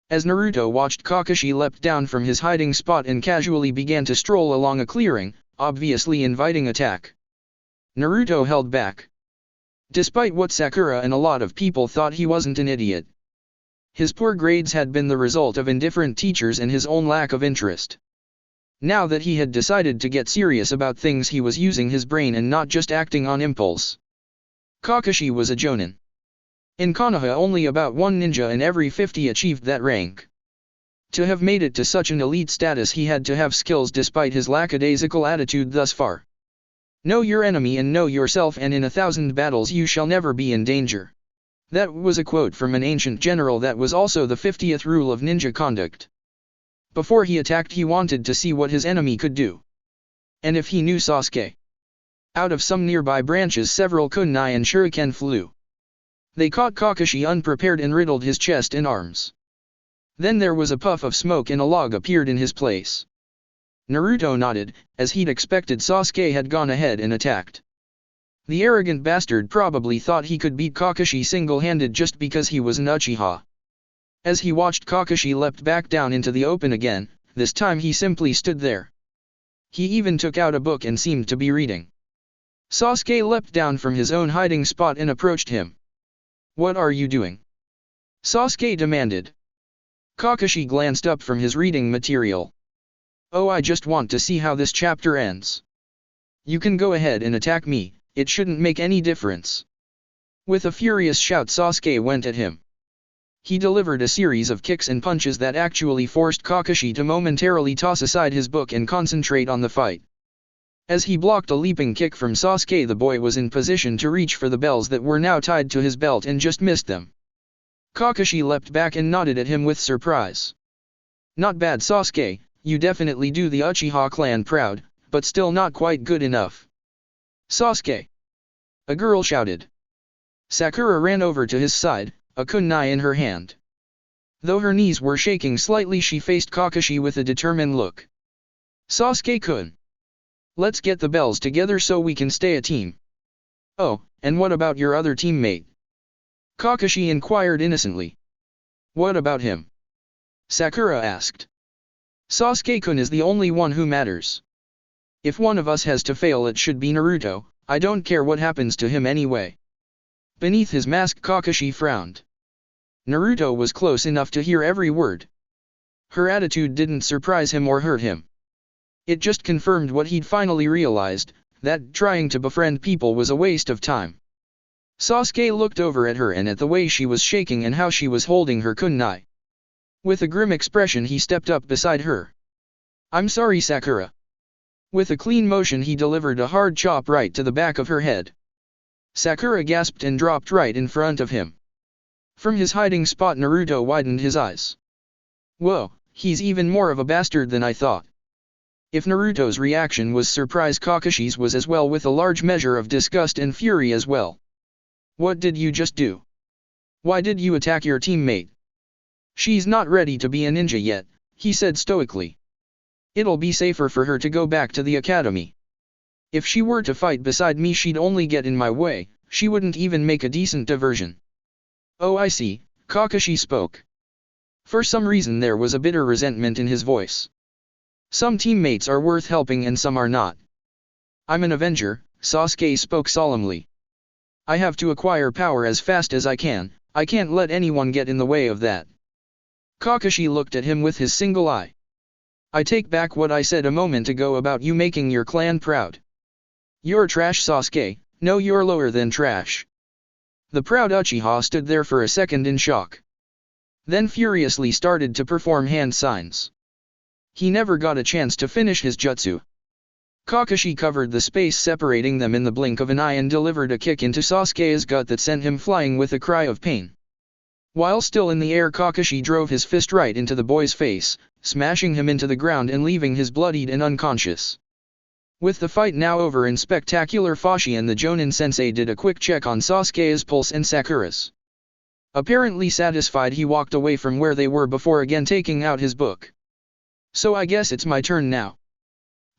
As Naruto watched, Kakashi leapt down from his hiding spot and casually began to stroll along a clearing, obviously inviting attack. Naruto held back. Despite what Sakura and a lot of people thought, he wasn't an idiot. His poor grades had been the result of indifferent teachers and his own lack of interest. Now that he had decided to get serious about things, he was using his brain and not just acting on impulse. Kakashi was a jonin. In Konoha only about one ninja in every 50 achieved that rank. To have made it to such an elite status he had to have skills despite his lackadaisical attitude thus far. Know your enemy and know yourself, and in 1,000 battles you shall never be in danger. That was a quote from an ancient general that was also the 50th rule of ninja conduct. Before he attacked he wanted to see what his enemy could do. And if he knew Sasuke. Out of some nearby branches several kunai and shuriken flew. They caught Kakashi unprepared and riddled his chest and arms. Then there was a puff of smoke and a log appeared in his place. Naruto nodded, as he'd expected. Sasuke had gone ahead and attacked. The arrogant bastard probably thought he could beat Kakashi single-handed just because he was an Uchiha. As he watched, Kakashi leapt back down into the open again. This time he simply stood there. He even took out a book and seemed to be reading. Sasuke leapt down from his own hiding spot and approached him. "What are you doing?" Sasuke demanded. Kakashi glanced up from his reading material. "Oh, I just want to see how this chapter ends." "You can go ahead and attack me, it shouldn't make any difference." With a furious shout, Sasuke went at him. He delivered a series of kicks and punches that actually forced Kakashi to momentarily toss aside his book and concentrate on the fight. As he blocked a leaping kick from Sasuke, the boy was in position to reach for the bells that were now tied to his belt and just missed them. Kakashi leapt back and nodded at him with surprise. "Not bad, Sasuke, you definitely do the Uchiha clan proud, but still not quite good enough." "Sasuke!" a girl shouted. Sakura ran over to his side, a kunai in her hand. Though her knees were shaking slightly, she faced Kakashi with a determined look. "Sasuke-kun, let's get the bells together so we can stay a team." "Oh, and what about your other teammate?" Kakashi inquired innocently. "What about him?" Sakura asked. "Sasuke-kun is the only one who matters. If one of us has to fail, it should be Naruto. I don't care what happens to him anyway." Beneath his mask, Kakashi frowned. Naruto was close enough to hear every word. Her attitude didn't surprise him or hurt him. It just confirmed what he'd finally realized, that trying to befriend people was a waste of time. Sasuke looked over at her and at the way she was shaking and how she was holding her kunai. With a grim expression he stepped up beside her. "I'm sorry, Sakura." With a clean motion he delivered a hard chop right to the back of her head. Sakura gasped and dropped right in front of him. From his hiding spot, Naruto widened his eyes. "Whoa, he's even more of a bastard than I thought." If Naruto's reaction was surprise, Kakashi's was as well, with a large measure of disgust and fury as well. "What did you just do? Why did you attack your teammate?" "She's not ready to be a ninja yet," he said stoically. "It'll be safer for her to go back to the academy. If she were to fight beside me, she'd only get in my way, she wouldn't even make a decent diversion." "Oh, I see," Kakashi spoke. For some reason there was a bitter resentment in his voice. "Some teammates are worth helping and some are not. I'm an Avenger," Sasuke spoke solemnly. "I have to acquire power as fast as I can, I can't let anyone get in the way of that." Kakashi looked at him with his single eye. "I take back what I said a moment ago about you making your clan proud. You're trash, Sasuke, no, you're lower than trash." The proud Uchiha stood there for a second in shock. Then furiously started to perform hand signs. He never got a chance to finish his jutsu. Kakashi covered the space separating them in the blink of an eye and delivered a kick into Sasuke's gut that sent him flying with a cry of pain. While still in the air, Kakashi drove his fist right into the boy's face, smashing him into the ground and leaving his bloodied and unconscious. With the fight now over in spectacular fashion, the Jonin sensei did a quick check on Sasuke's pulse and Sakura's. Apparently satisfied, he walked away from where they were before again taking out his book. So I guess it's my turn now.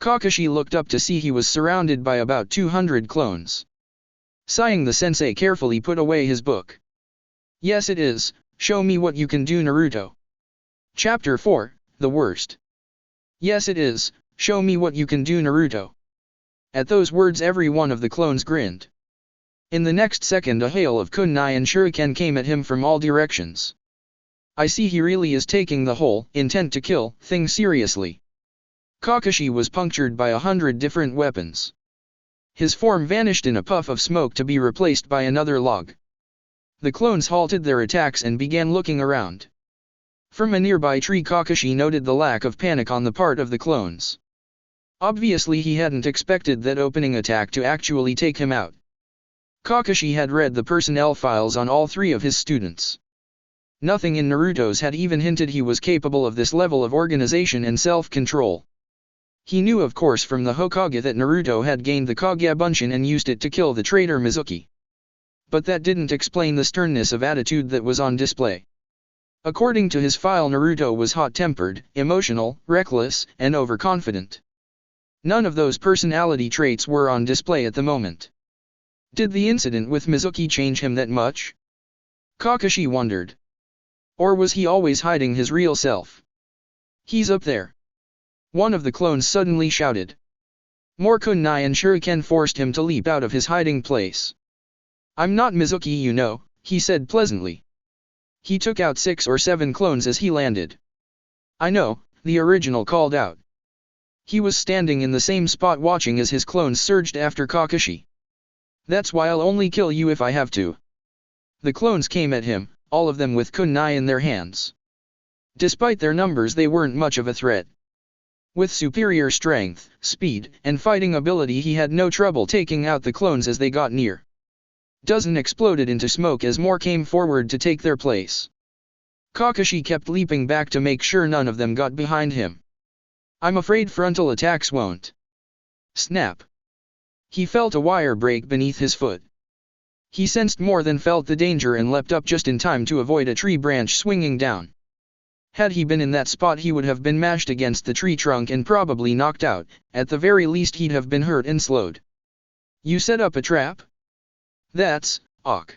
Kakashi looked up to see he was surrounded by about 200 clones. Sighing, the sensei carefully put away his book. Yes it is, show me what you can do, Naruto. Chapter 4, The Worst. Yes it is, show me what you can do, Naruto. At those words every one of the clones grinned. In the next second a hail of kunai and shuriken came at him from all directions. I see he really is taking the whole intent to kill thing seriously. Kakashi was punctured by 100 different weapons. His form vanished in a puff of smoke to be replaced by another log. The clones halted their attacks and began looking around. From a nearby tree Kakashi noted the lack of panic on the part of the clones. Obviously he hadn't expected that opening attack to actually take him out. Kakashi had read the personnel files on all 3 of his students. Nothing in Naruto's had even hinted he was capable of this level of organization and self-control. He knew of course from the Hokage that Naruto had gained the Kage Bunshin and used it to kill the traitor Mizuki. But that didn't explain the sternness of attitude that was on display. According to his file, Naruto was hot-tempered, emotional, reckless, and overconfident. None of those personality traits were on display at the moment. Did the incident with Mizuki change him that much? Kakashi wondered. Or was he always hiding his real self? He's up there. One of the clones suddenly shouted. More kunai and shuriken forced him to leap out of his hiding place. I'm not Mizuki, you know, he said pleasantly. He took out 6 or 7 clones as he landed. I know, the original called out. He was standing in the same spot watching as his clones surged after Kakashi. That's why I'll only kill you if I have to. The clones came at him, all of them with kunai in their hands. Despite their numbers they weren't much of a threat. With superior strength, speed, and fighting ability he had no trouble taking out the clones as they got near. Dozen exploded into smoke as more came forward to take their place. Kakashi kept leaping back to make sure none of them got behind him. I'm afraid frontal attacks won't. Snap. He felt a wire break beneath his foot. He sensed more than felt the danger and leapt up just in time to avoid a tree branch swinging down. Had he been in that spot he would have been mashed against the tree trunk and probably knocked out, at the very least he'd have been hurt and slowed. You set up a trap? That's, ok.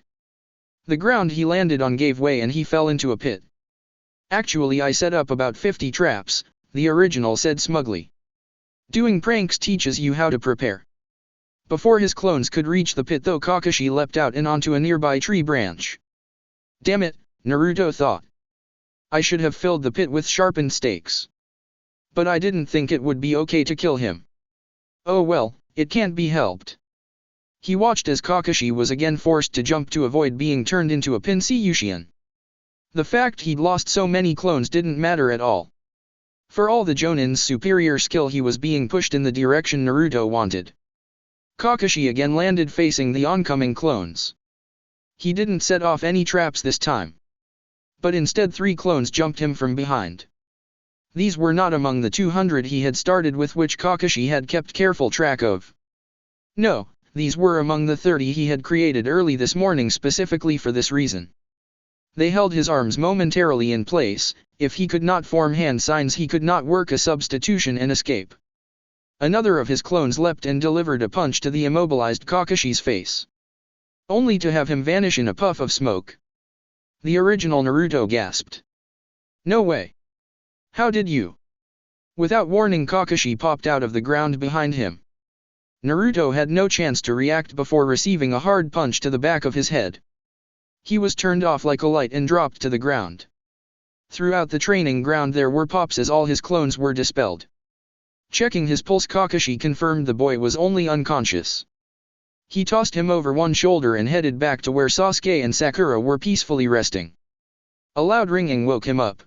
The ground he landed on gave way and he fell into a pit. Actually I set up about 50 traps, the original said smugly. Doing pranks teaches you how to prepare. Before his clones could reach the pit though Kakashi leapt out and onto a nearby tree branch. Damn it, Naruto thought. I should have filled the pit with sharpened stakes. But I didn't think it would be okay to kill him. Oh well, it can't be helped. He watched as Kakashi was again forced to jump to avoid being turned into a Pinsei. The fact he'd lost so many clones didn't matter at all. For all the Jonin's superior skill he was being pushed in the direction Naruto wanted. Kakashi again landed facing the oncoming clones. He didn't set off any traps this time. But instead 3 clones jumped him from behind. These were not among the 200 he had started with which Kakashi had kept careful track of. No, these were among the 30 he had created early this morning specifically for this reason. They held his arms momentarily in place. If he could not form hand signs he could not work a substitution and escape. Another of his clones leapt and delivered a punch to the immobilized Kakashi's face. Only to have him vanish in a puff of smoke. The original Naruto gasped. No way. How did you? Without warning Kakashi popped out of the ground behind him. Naruto had no chance to react before receiving a hard punch to the back of his head. He was turned off like a light and dropped to the ground. Throughout the training ground there were pops as all his clones were dispelled. Checking his pulse Kakashi confirmed the boy was only unconscious. He tossed him over one shoulder and headed back to where Sasuke and Sakura were peacefully resting. A loud ringing woke him up.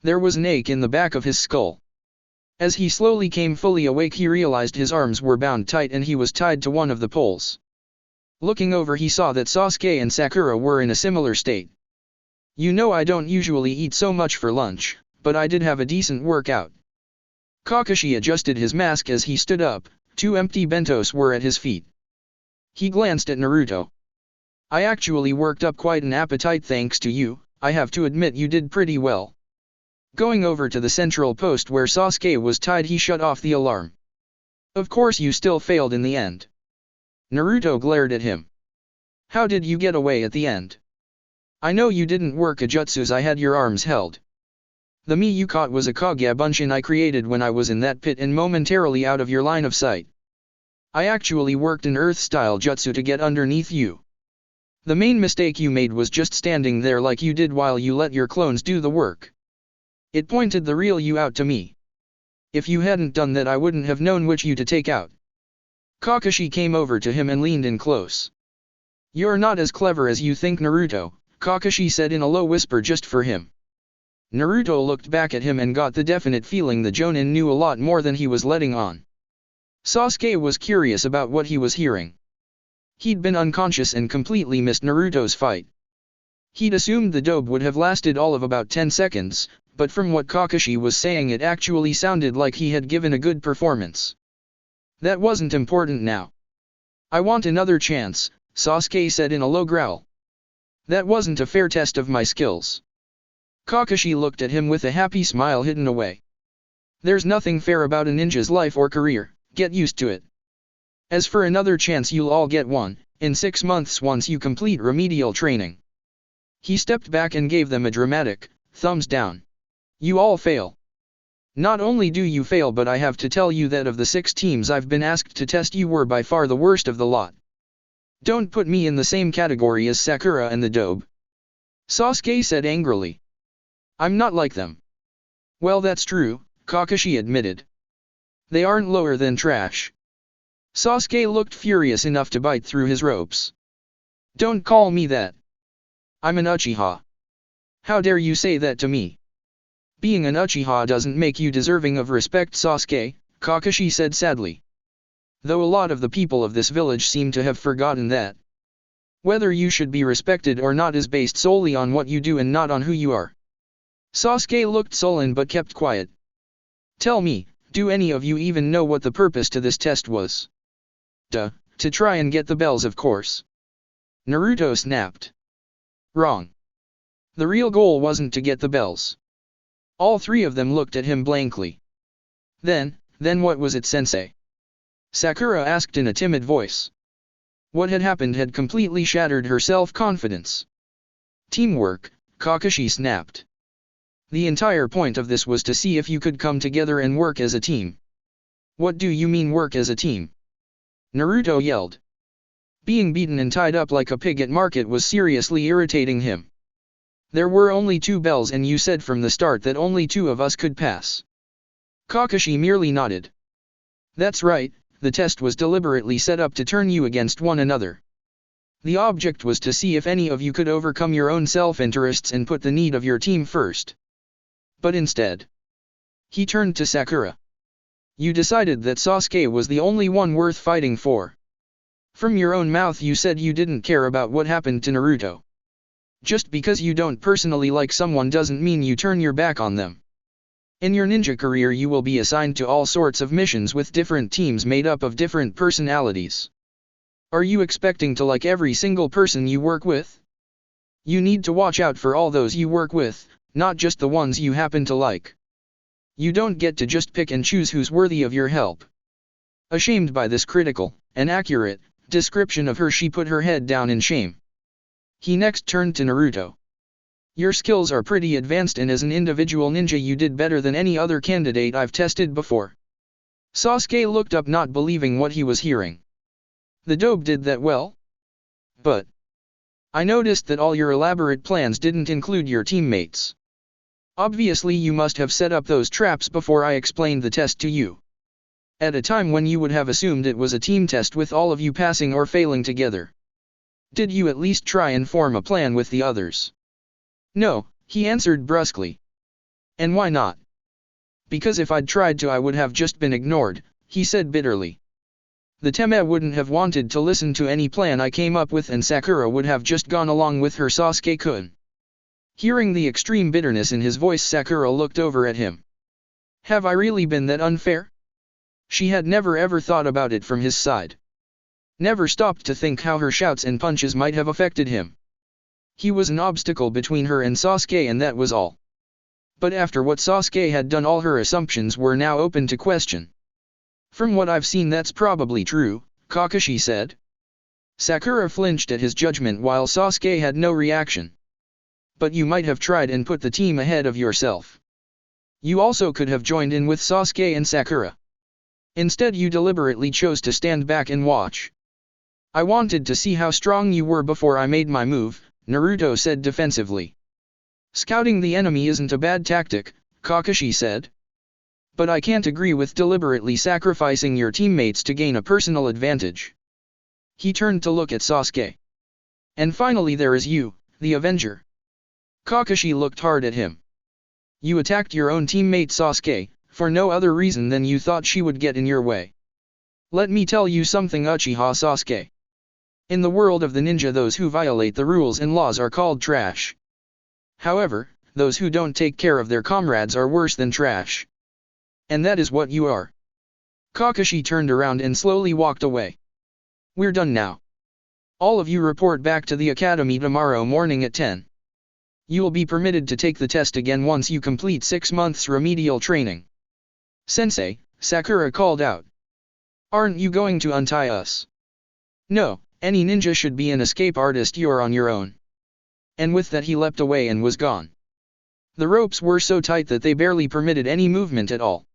There was an ache in the back of his skull. As he slowly came fully awake he realized his arms were bound tight and he was tied to one of the poles. Looking over he saw that Sasuke and Sakura were in a similar state. You know I don't usually eat so much for lunch, but I did have a decent workout. Kakashi adjusted his mask as he stood up, 2 empty bentos were at his feet. He glanced at Naruto. I actually worked up quite an appetite thanks to you. I have to admit you did pretty well. Going over to the central post where Sasuke was tied, he shut off the alarm. Of course you still failed in the end. Naruto glared at him. How did you get away at the end? I know you didn't work a jutsus. I had your arms held. The me you caught was a Kage I created when I was in that pit and momentarily out of your line of sight. I actually worked an earth-style jutsu to get underneath you. The main mistake you made was just standing there like you did while you let your clones do the work. It pointed the real you out to me. If you hadn't done that, I wouldn't have known which you to take out. Kakashi came over to him and leaned in close. You're not as clever as you think, Naruto, Kakashi said in a low whisper just for him. Naruto looked back at him and got the definite feeling the Jonin knew a lot more than he was letting on. Sasuke was curious about what he was hearing. He'd been unconscious and completely missed Naruto's fight. He'd assumed the dobe would have lasted all of about 10 seconds, but from what Kakashi was saying it actually sounded like he had given a good performance. That wasn't important now. I want another chance, Sasuke said in a low growl. That wasn't a fair test of my skills. Kakashi looked at him with a happy smile hidden away. There's nothing fair about a ninja's life or career, get used to it. As for another chance, you'll all get one, in 6 months once you complete remedial training. He stepped back and gave them a dramatic, thumbs down. You all fail. Not only do you fail, but I have to tell you that of the 6 teams I've been asked to test, you were by far the worst of the lot. Don't put me in the same category as Sakura and the dobe. Sasuke said angrily. I'm not like them. Well, that's true, Kakashi admitted. They aren't lower than trash. Sasuke looked furious enough to bite through his ropes. Don't call me that. I'm an Uchiha. How dare you say that to me? Being an Uchiha doesn't make you deserving of respect, Sasuke, Kakashi said sadly. Though a lot of the people of this village seem to have forgotten that. Whether you should be respected or not is based solely on what you do and not on who you are. Sasuke looked sullen but kept quiet. Tell me, do any of you even know what the purpose to this test was? Duh, to try and get the bells, of course. Naruto snapped. Wrong. The real goal wasn't to get the bells. All 3 of them looked at him blankly. Then what was it, sensei? Sakura asked in a timid voice. What had happened had completely shattered her self-confidence. Teamwork, Kakashi snapped. The entire point of this was to see if you could come together and work as a team. What do you mean work as a team? Naruto yelled. Being beaten and tied up like a pig at market was seriously irritating him. There were only 2 bells and you said from the start that only 2 of us could pass. Kakashi merely nodded. That's right, the test was deliberately set up to turn you against one another. The object was to see if any of you could overcome your own self-interests and put the need of your team first. But instead, he turned to Sakura. You decided that Sasuke was the only one worth fighting for. From your own mouth you said you didn't care about what happened to Naruto. Just because you don't personally like someone doesn't mean you turn your back on them. In your ninja career you will be assigned to all sorts of missions with different teams made up of different personalities. Are you expecting to like every single person you work with? You need to watch out for all those you work with, not just the ones you happen to like. You don't get to just pick and choose who's worthy of your help. Ashamed by this critical, and accurate, description of her, she put her head down in shame. He next turned to Naruto. Your skills are pretty advanced and as an individual ninja you did better than any other candidate I've tested before. Sasuke looked up, not believing what he was hearing. The dobe did that well? But I noticed that all your elaborate plans didn't include your teammates. Obviously you must have set up those traps before I explained the test to you. At a time when you would have assumed it was a team test with all of you passing or failing together. Did you at least try and form a plan with the others? No, he answered brusquely. And why not? Because if I'd tried to I would have just been ignored, he said bitterly. The Teme wouldn't have wanted to listen to any plan I came up with and Sakura would have just gone along with her, Sasuke-kun. Hearing the extreme bitterness in his voice, Sakura looked over at him. Have I really been that unfair? She had never ever thought about it from his side. Never stopped to think how her shouts and punches might have affected him. He was an obstacle between her and Sasuke, and that was all. But after what Sasuke had done, all her assumptions were now open to question. From what I've seen, that's probably true, Kakashi said. Sakura flinched at his judgment while Sasuke had no reaction. But you might have tried and put the team ahead of yourself. You also could have joined in with Sasuke and Sakura. Instead, you deliberately chose to stand back and watch. I wanted to see how strong you were before I made my move, Naruto said defensively. Scouting the enemy isn't a bad tactic, Kakashi said. But I can't agree with deliberately sacrificing your teammates to gain a personal advantage. He turned to look at Sasuke. And finally there is you, the Avenger. Kakashi looked hard at him. You attacked your own teammate Sasuke, for no other reason than you thought she would get in your way. Let me tell you something, Uchiha Sasuke. In the world of the ninja, those who violate the rules and laws are called trash. However, those who don't take care of their comrades are worse than trash. And that is what you are. Kakashi turned around and slowly walked away. We're done now. All of you report back to the academy tomorrow morning at 10. You will be permitted to take the test again once you complete 6 months remedial training. Sensei, Sakura called out. Aren't you going to untie us? No, any ninja should be an escape artist. You're on your own. And with that he leapt away and was gone. The ropes were so tight that they barely permitted any movement at all.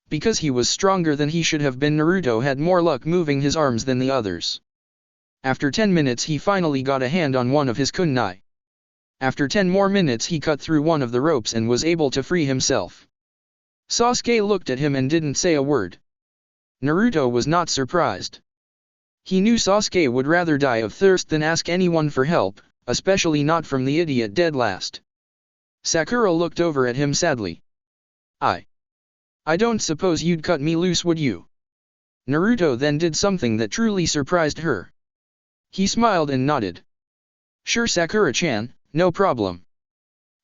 Because he was stronger than he should have been, Naruto had more luck moving his arms than the others. After 10 minutes he finally got a hand on one of his kunai. After 10 more minutes he cut through one of the ropes and was able to free himself. Sasuke looked at him and didn't say a word. Naruto was not surprised. He knew Sasuke would rather die of thirst than ask anyone for help, especially not from the idiot dead last. Sakura looked over at him sadly. I don't suppose you'd cut me loose, would you? Naruto then did something that truly surprised her. He smiled and nodded. Sure, Sakura-chan, no problem.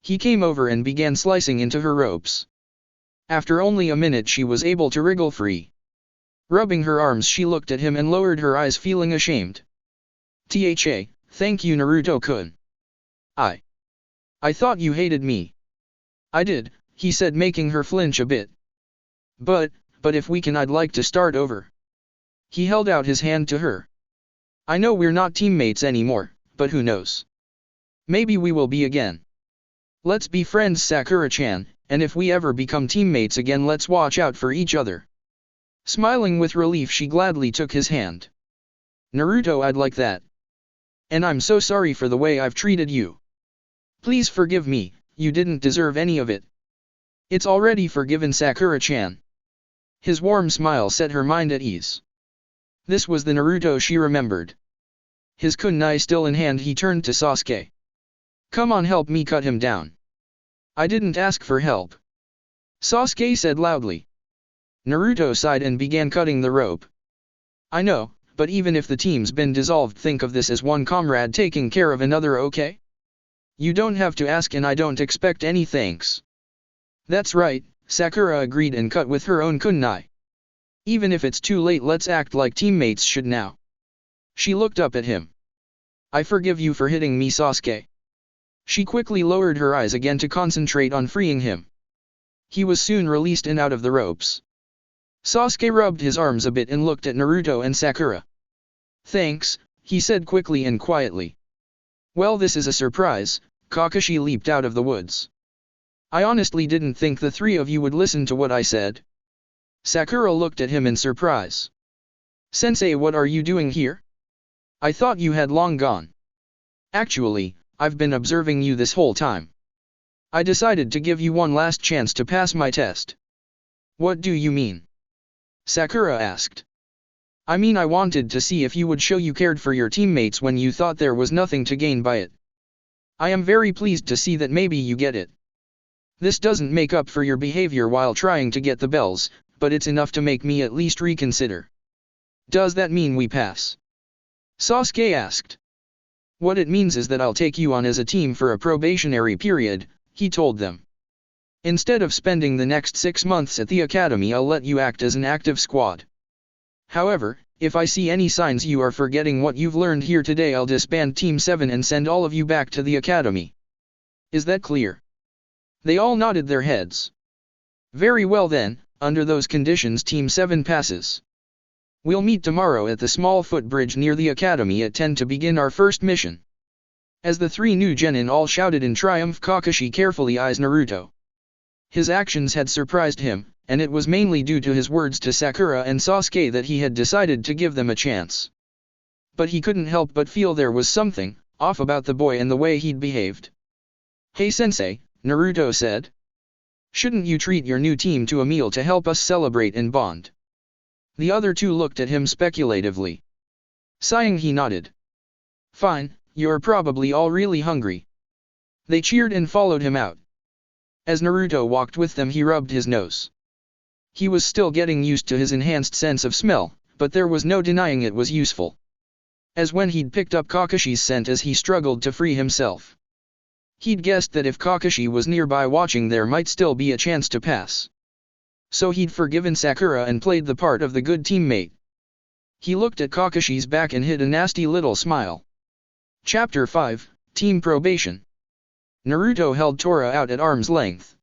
He came over and began slicing into her ropes. After only a minute she was able to wriggle free. Rubbing her arms she looked at him and lowered her eyes, feeling ashamed. Thank you, Naruto-kun. I thought you hated me. I did, he said, making her flinch a bit. But if we can, I'd like to start over. He held out his hand to her. I know we're not teammates anymore, but who knows? Maybe we will be again. Let's be friends, Sakura-chan, and if we ever become teammates again, let's watch out for each other. Smiling with relief, she gladly took his hand. Naruto, I'd like that. And I'm so sorry for the way I've treated you. Please forgive me, you didn't deserve any of it. It's already forgiven, Sakura-chan. His warm smile set her mind at ease. This was the Naruto she remembered. His kunai still in hand, he turned to Sasuke. Come on, help me cut him down. I didn't ask for help. Sasuke said loudly. Naruto sighed and began cutting the rope. I know, but even if the team's been dissolved, think of this as one comrade taking care of another, okay? You don't have to ask, and I don't expect any thanks. That's right, Sakura agreed and cut with her own kunai. Even if it's too late, let's act like teammates should now. She looked up at him. I forgive you for hitting me, Sasuke. She quickly lowered her eyes again to concentrate on freeing him. He was soon released and out of the ropes. Sasuke rubbed his arms a bit and looked at Naruto and Sakura. Thanks, he said quickly and quietly. Well, this is a surprise. Kakashi leaped out of the woods. I honestly didn't think the three of you would listen to what I said. Sakura looked at him in surprise. Sensei, what are you doing here? I thought you had long gone. Actually, I've been observing you this whole time. I decided to give you one last chance to pass my test. What do you mean? Sakura asked. I mean, I wanted to see if you would show you cared for your teammates when you thought there was nothing to gain by it. I am very pleased to see that maybe you get it. This doesn't make up for your behavior while trying to get the bells, but it's enough to make me at least reconsider. Does that mean we pass? Sasuke asked. What it means is that I'll take you on as a team for a probationary period, he told them. Instead of spending the next 6 months at the academy, I'll let you act as an active squad. However, if I see any signs you are forgetting what you've learned here today, I'll disband Team 7 and send all of you back to the academy. Is that clear? They all nodded their heads. Very well then, under those conditions Team 7 passes. We'll meet tomorrow at the small footbridge near the academy at 10 to begin our first mission. As the 3 new genin all shouted in triumph, Kakashi carefully eyes Naruto. His actions had surprised him, and it was mainly due to his words to Sakura and Sasuke that he had decided to give them a chance. But he couldn't help but feel there was something off about the boy and the way he'd behaved. "Hey sensei," Naruto said. "Shouldn't you treat your new team to a meal to help us celebrate and bond?" The other 2 looked at him speculatively. Sighing, he nodded. "Fine, you're probably all really hungry." They cheered and followed him out. As Naruto walked with them, he rubbed his nose. He was still getting used to his enhanced sense of smell, but there was no denying it was useful. As when he'd picked up Kakashi's scent as he struggled to free himself. He'd guessed that if Kakashi was nearby watching, there might still be a chance to pass. So he'd forgiven Sakura and played the part of the good teammate. He looked at Kakashi's back and hid a nasty little smile. Chapter 5, Team Probation. Naruto held Tora out at arm's length.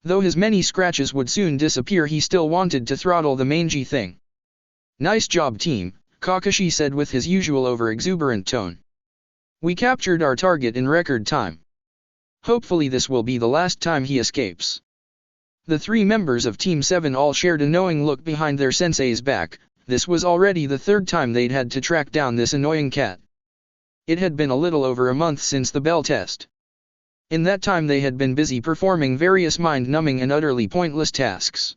Though his many scratches would soon disappear, he still wanted to throttle the mangy thing. "Nice job, team," Kakashi said with his usual over-exuberant tone. "We captured our target in record time. Hopefully this will be the last time he escapes." The 3 members of Team 7 all shared a knowing look behind their sensei's back. This was already the 3rd time they'd had to track down this annoying cat. It had been a little over a month since the bell test. In that time they had been busy performing various mind-numbing and utterly pointless tasks.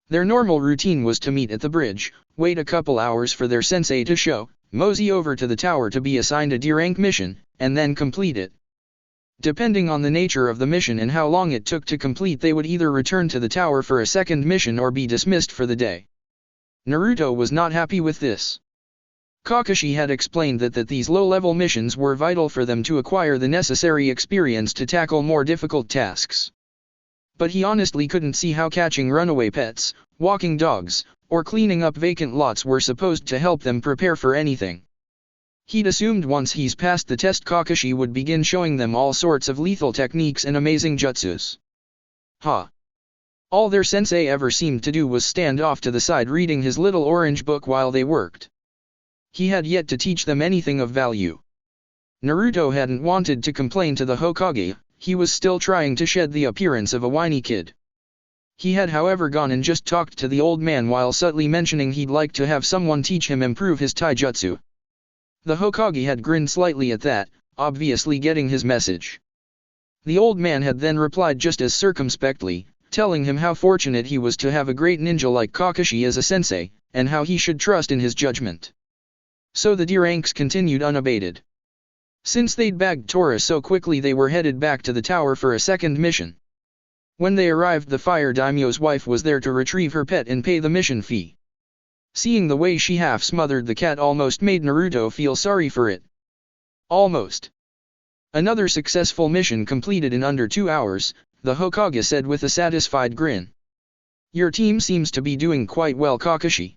Their normal routine was to meet at the bridge, wait a couple hours for their sensei to show, mosey over to the tower to be assigned a D-rank mission, and then complete it. Depending on the nature of the mission and how long it took to complete, they would either return to the tower for a second mission or be dismissed for the day. Naruto was not happy with this. Kakashi had explained that these low-level missions were vital for them to acquire the necessary experience to tackle more difficult tasks. But he honestly couldn't see how catching runaway pets, walking dogs, or cleaning up vacant lots were supposed to help them prepare for anything. He'd assumed once he's passed the test, Kakashi would begin showing them all sorts of lethal techniques and amazing jutsus. All their sensei ever seemed to do was stand off to the side reading his little orange book while they worked. He had yet to teach them anything of value. Naruto hadn't wanted to complain to the Hokage, he was still trying to shed the appearance of a whiny kid. He had however gone and just talked to the old man while subtly mentioning he'd like to have someone teach him improve his taijutsu. The Hokage had grinned slightly at that, obviously getting his message. The old man had then replied just as circumspectly, telling him how fortunate he was to have a great ninja like Kakashi as a sensei, and how he should trust in his judgment. So the D-ranks continued unabated. Since they'd bagged Tora so quickly, they were headed back to the tower for a second mission. When they arrived, the fire daimyo's wife was there to retrieve her pet and pay the mission fee. Seeing the way she half-smothered the cat almost made Naruto feel sorry for it. Almost. Another successful mission completed in under 2 hours, the Hokage said with a satisfied grin. "Your team seems to be doing quite well, Kakashi."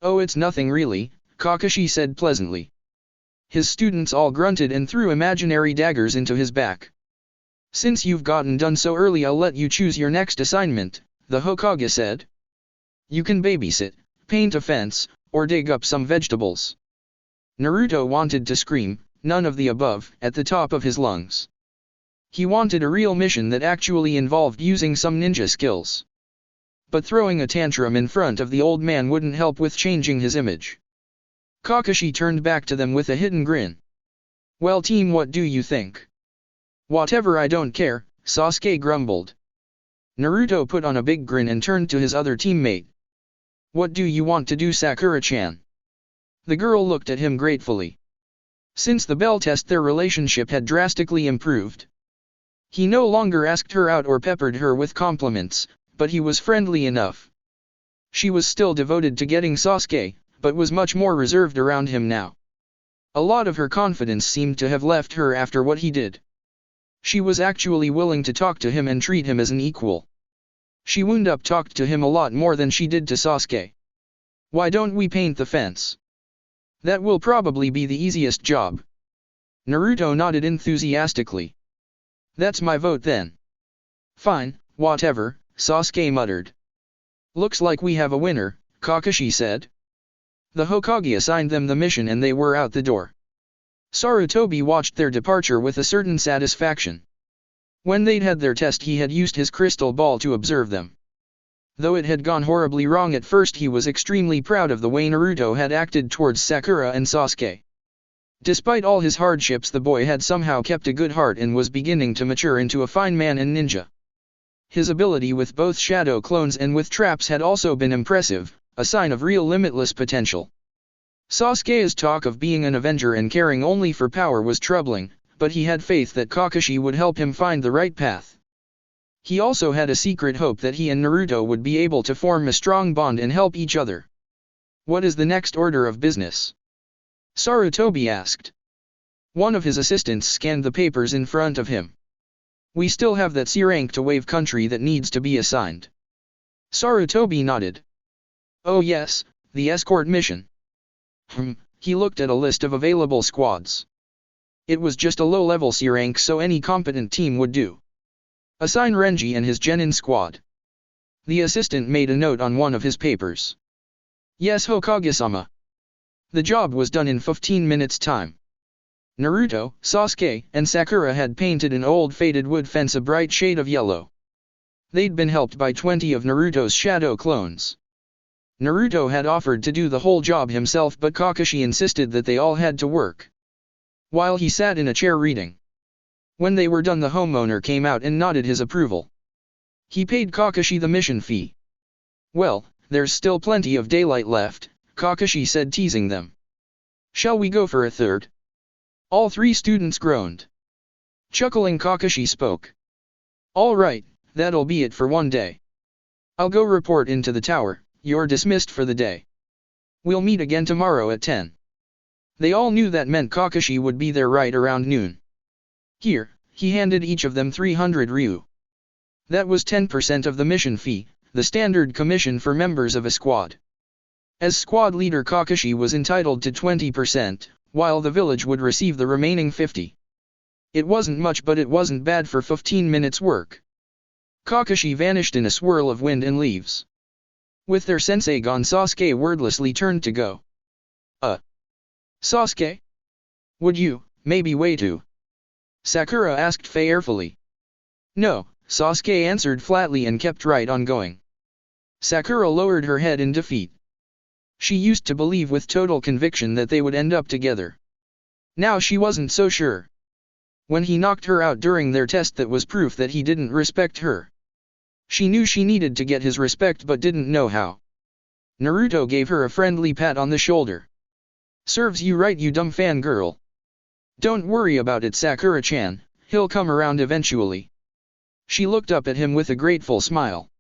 "Oh, it's nothing really," Kakashi said pleasantly. His students all grunted and threw imaginary daggers into his back. "Since you've gotten done so early, I'll let you choose your next assignment," the Hokage said. "You can babysit, paint a fence, or dig up some vegetables." Naruto wanted to scream, "None of the above," at the top of his lungs. He wanted a real mission that actually involved using some ninja skills. But throwing a tantrum in front of the old man wouldn't help with changing his image. Kakashi turned back to them with a hidden grin. "Well team, what do you think?" "Whatever, I don't care," Sasuke grumbled. Naruto put on a big grin and turned to his other teammate. "What do you want to do, Sakura-chan?" The girl looked at him gratefully. Since the bell test, their relationship had drastically improved. He no longer asked her out or peppered her with compliments, but he was friendly enough. She was still devoted to getting Sasuke, but was much more reserved around him now. A lot of her confidence seemed to have left her after what he did. She was actually willing to talk to him and treat him as an equal. She wound up talked to him a lot more than she did to Sasuke. Why don't we paint the fence? That will probably be the easiest job. Naruto nodded enthusiastically. That's my vote then. Fine, whatever, Sasuke muttered. Looks like we have a winner, Kakashi said. The Hokage assigned them the mission and they were out the door. Sarutobi watched their departure with a certain satisfaction. When they'd had their test he had used his crystal ball to observe them. Though it had gone horribly wrong at first, he was extremely proud of the way Naruto had acted towards Sakura and Sasuke. Despite all his hardships, the boy had somehow kept a good heart and was beginning to mature into a fine man and ninja. His ability with both shadow clones and with traps had also been impressive, a sign of real limitless potential. Sasuke's talk of being an avenger and caring only for power was troubling, but he had faith that Kakashi would help him find the right path. He also had a secret hope that he and Naruto would be able to form a strong bond and help each other. What is the next order of business? Sarutobi asked. One of his assistants scanned the papers in front of him. We still have that C-rank to wave country that needs to be assigned. Sarutobi nodded. Oh yes, the escort mission. He looked at a list of available squads. It was just a low-level C-rank, so any competent team would do. Assign Renji and his genin squad. The assistant made a note on one of his papers. Yes, Hokage-sama. The job was done in 15 minutes' time. Naruto, Sasuke, and Sakura had painted an old faded wood fence a bright shade of yellow. They'd been helped by 20 of Naruto's shadow clones. Naruto had offered to do the whole job himself, but Kakashi insisted that they all had to work. While he sat in a chair reading. When they were done, the homeowner came out and nodded his approval. He paid Kakashi the mission fee. Well, there's still plenty of daylight left, Kakashi said, teasing them. Shall we go for a third? All three students groaned. Chuckling, Kakashi spoke. All right, that'll be it for one day. I'll go report into the tower. You're dismissed for the day. We'll meet again tomorrow at 10. They all knew that meant Kakashi would be there right around noon. Here, he handed each of them 300 ryu. That was 10% of the mission fee, the standard commission for members of a squad. As squad leader, Kakashi was entitled to 20%, while the village would receive the remaining 50%. It wasn't much, but it wasn't bad for 15 minutes work. Kakashi vanished in a swirl of wind and leaves. With their sensei gone, Sasuke wordlessly turned to go. Sasuke? Would you, maybe wait to? Sakura asked fearfully. No, Sasuke answered flatly and kept right on going. Sakura lowered her head in defeat. She used to believe with total conviction that they would end up together. Now she wasn't so sure. When he knocked her out during their test, that was proof that he didn't respect her. She knew she needed to get his respect but didn't know how. Naruto gave her a friendly pat on the shoulder. Serves you right, you dumb fangirl. Don't worry about it, Sakura-chan, he'll come around eventually. She looked up at him with a grateful smile.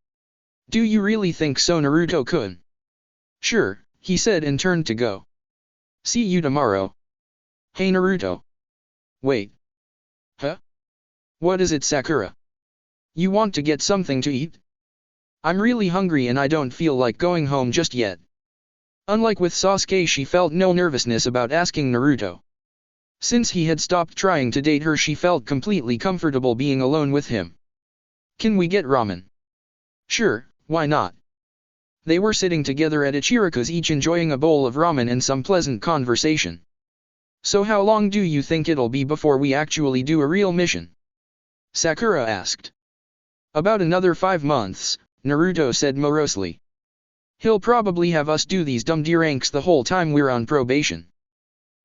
Do you really think so, Naruto-kun? Sure, he said and turned to go. See you tomorrow. Hey Naruto. Wait. Huh? What is it, Sakura? You want to get something to eat? I'm really hungry and I don't feel like going home just yet. Unlike with Sasuke, she felt no nervousness about asking Naruto. Since he had stopped trying to date her, she felt completely comfortable being alone with him. Can we get ramen? Sure, why not? They were sitting together at Ichiroka's, each enjoying a bowl of ramen and some pleasant conversation. So how long do you think it'll be before we actually do a real mission? Sakura asked. About another 5 months, Naruto said morosely. He'll probably have us do these dumb D-ranks the whole time we're on probation.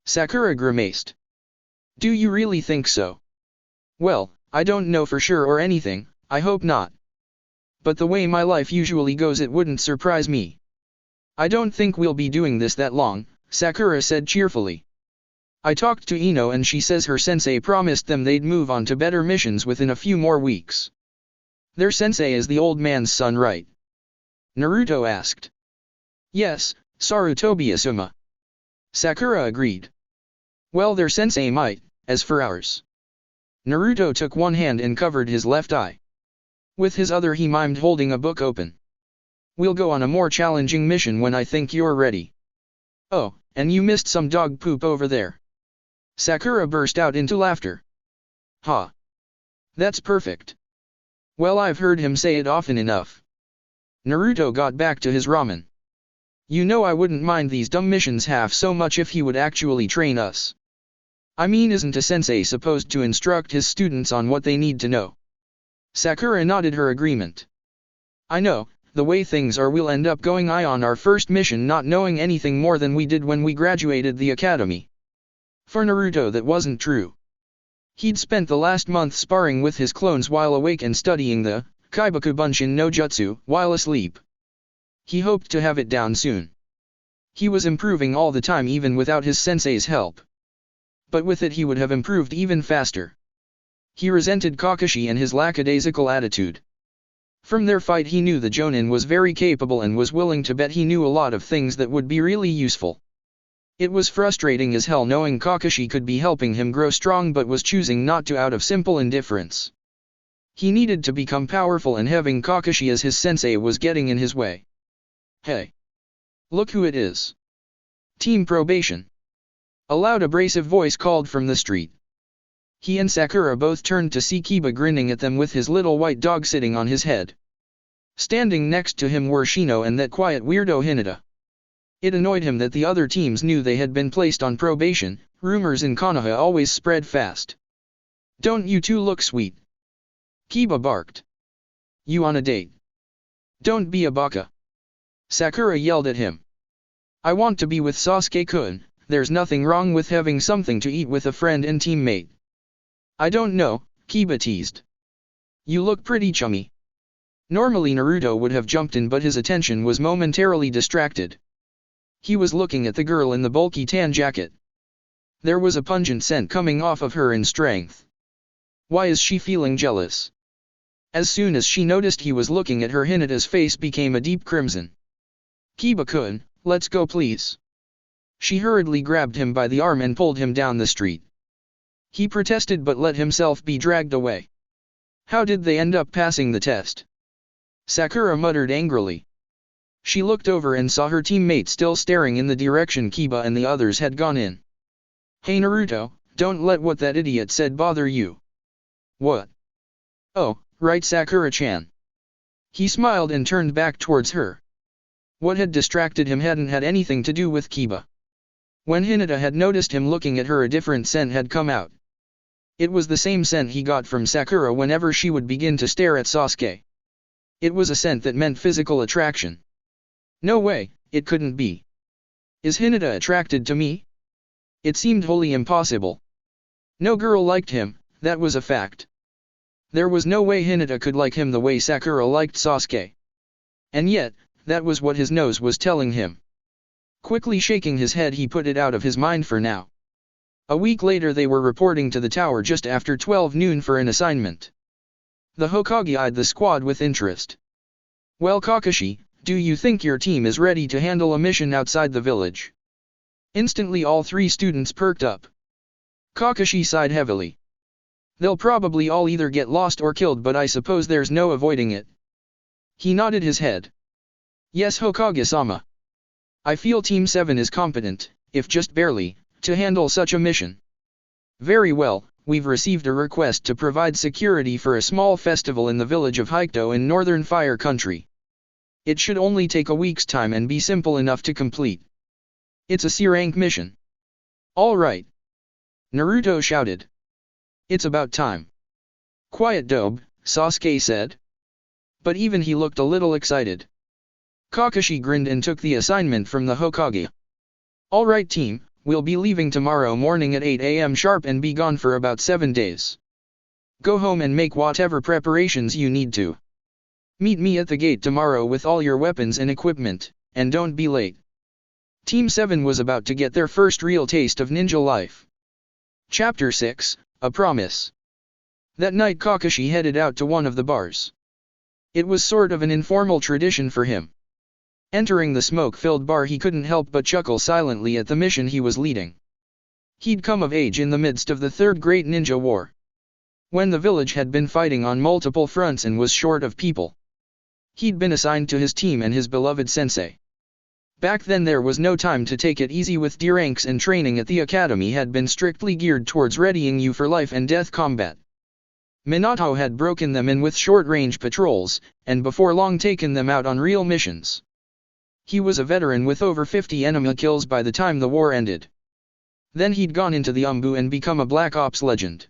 Sakura grimaced. Do you really think so? Well, I don't know for sure or anything, I hope not. But the way my life usually goes, it wouldn't surprise me. I don't think we'll be doing this that long, Sakura said cheerfully. I talked to Ino and she says her sensei promised them they'd move on to better missions within a few more weeks. Their sensei is the old man's son, right? Naruto asked. Yes, Sarutobi-asuma. Sakura agreed. Well, their sensei might, as for ours. Naruto took one hand and covered his left eye. With his other he mimed holding a book open. We'll go on a more challenging mission when I think you're ready. Oh, and you missed some dog poop over there. Sakura burst out into laughter. Ha! That's perfect. Well, I've heard him say it often enough. Naruto got back to his ramen. You know I wouldn't mind these dumb missions half so much if he would actually train us. I mean, isn't a sensei supposed to instruct his students on what they need to know? Sakura nodded her agreement. I know, the way things are we'll end up going on our first mission not knowing anything more than we did when we graduated the academy. For Naruto that wasn't true. He'd spent the last month sparring with his clones while awake and studying the Kaibaku Bunshin no Jutsu while asleep. He hoped to have it down soon. He was improving all the time even without his sensei's help. But with it he would have improved even faster. He resented Kakashi and his lackadaisical attitude. From their fight he knew the Jonin was very capable and was willing to bet he knew a lot of things that would be really useful. It was frustrating as hell knowing Kakashi could be helping him grow strong but was choosing not to out of simple indifference. He needed to become powerful and having Kakashi as his sensei was getting in his way. Hey! Look who it is! Team Probation! A loud abrasive voice called from the street. He and Sakura both turned to see Kiba grinning at them with his little white dog sitting on his head. Standing next to him were Shino and that quiet weirdo Hinata. It annoyed him that the other teams knew they had been placed on probation. Rumors in Konoha always spread fast. Don't you two look sweet? Kiba barked. You on a date? Don't be a baka. Sakura yelled at him. I want to be with Sasuke-kun, there's nothing wrong with having something to eat with a friend and teammate. I don't know, Kiba teased. You look pretty chummy. Normally Naruto would have jumped in but his attention was momentarily distracted. He was looking at the girl in the bulky tan jacket. There was a pungent scent coming off of her in strength. Why is she feeling jealous? As soon as she noticed he was looking at her, Hinata's face became a deep crimson. Kiba-kun, let's go please. She hurriedly grabbed him by the arm and pulled him down the street. He protested but let himself be dragged away. How did they end up passing the test? Sakura muttered angrily. She looked over and saw her teammate still staring in the direction Kiba and the others had gone in. Hey Naruto, don't let what that idiot said bother you. What? Oh, right Sakura-chan. He smiled and turned back towards her. What had distracted him hadn't had anything to do with Kiba. When Hinata had noticed him looking at her, a different scent had come out. It was the same scent he got from Sakura whenever she would begin to stare at Sasuke. It was a scent that meant physical attraction. No way, it couldn't be. Is Hinata attracted to me? It seemed wholly impossible. No girl liked him, that was a fact. There was no way Hinata could like him the way Sakura liked Sasuke. And yet, that was what his nose was telling him. Quickly shaking his head, he put it out of his mind for now. A week later they were reporting to the tower just after 12 noon for an assignment. The Hokage eyed the squad with interest. Well Kakashi, do you think your team is ready to handle a mission outside the village? Instantly all three students perked up. Kakashi sighed heavily. They'll probably all either get lost or killed, but I suppose there's no avoiding it. He nodded his head. Yes Hokage-sama. I feel Team 7 is competent, if just barely, to handle such a mission. Very well, we've received a request to provide security for a small festival in the village of Haikuto in northern Fire Country. It should only take a week's time and be simple enough to complete. It's a C-rank mission. All right. Naruto shouted. It's about time. Quiet dobe, Sasuke said. But even he looked a little excited. Kakashi grinned and took the assignment from the Hokage. All right team, we'll be leaving tomorrow morning at 8 AM sharp and be gone for about 7 days. Go home and make whatever preparations you need to. Meet me at the gate tomorrow with all your weapons and equipment, and don't be late. Team 7 was about to get their first real taste of ninja life. Chapter 6, A Promise. That night Kakashi headed out to one of the bars. It was sort of an informal tradition for him. Entering the smoke-filled bar, he couldn't help but chuckle silently at the mission he was leading. He'd come of age in the midst of the Third Great Ninja War. when the village had been fighting on multiple fronts and was short of people. He'd been assigned to his team and his beloved sensei. Back then there was no time to take it easy with D ranks, and training at the academy had been strictly geared towards readying you for life and death combat. Minato had broken them in with short-range patrols, and before long taken them out on real missions. He was a veteran with over 50 enemy kills by the time the war ended. Then he'd gone into the Umbu and become a Black Ops legend.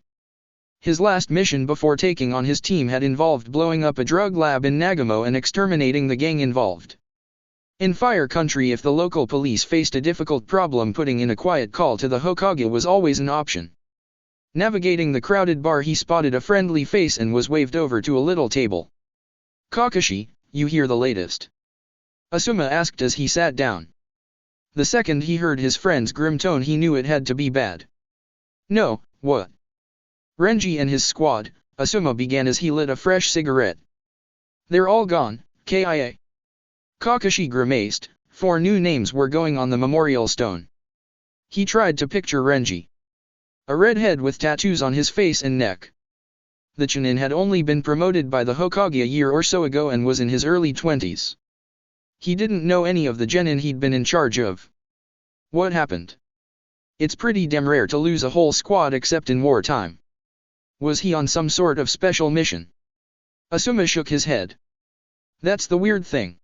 His last mission before taking on his team had involved blowing up a drug lab in Nagamo and exterminating the gang involved. In Fire Country, if the local police faced a difficult problem, putting in a quiet call to the Hokage was always an option. Navigating the crowded bar, he spotted a friendly face and was waved over to a little table. "Kakashi, you hear the latest?" Asuma asked as he sat down. The second he heard his friend's grim tone, he knew it had to be bad. "No, what?" "Renji and his squad," Asuma began as he lit a fresh cigarette. "They're all gone, KIA." Kakashi grimaced. 4 new names were going on the memorial stone. He tried to picture Renji. A redhead with tattoos on his face and neck. The Chunin had only been promoted by the Hokage a year or so ago and was in his early 20s. He didn't know any of the genin he'd been in charge of. What happened? It's pretty damn rare to lose a whole squad except in wartime. Was he on some sort of special mission? Asuma shook his head. That's the weird thing.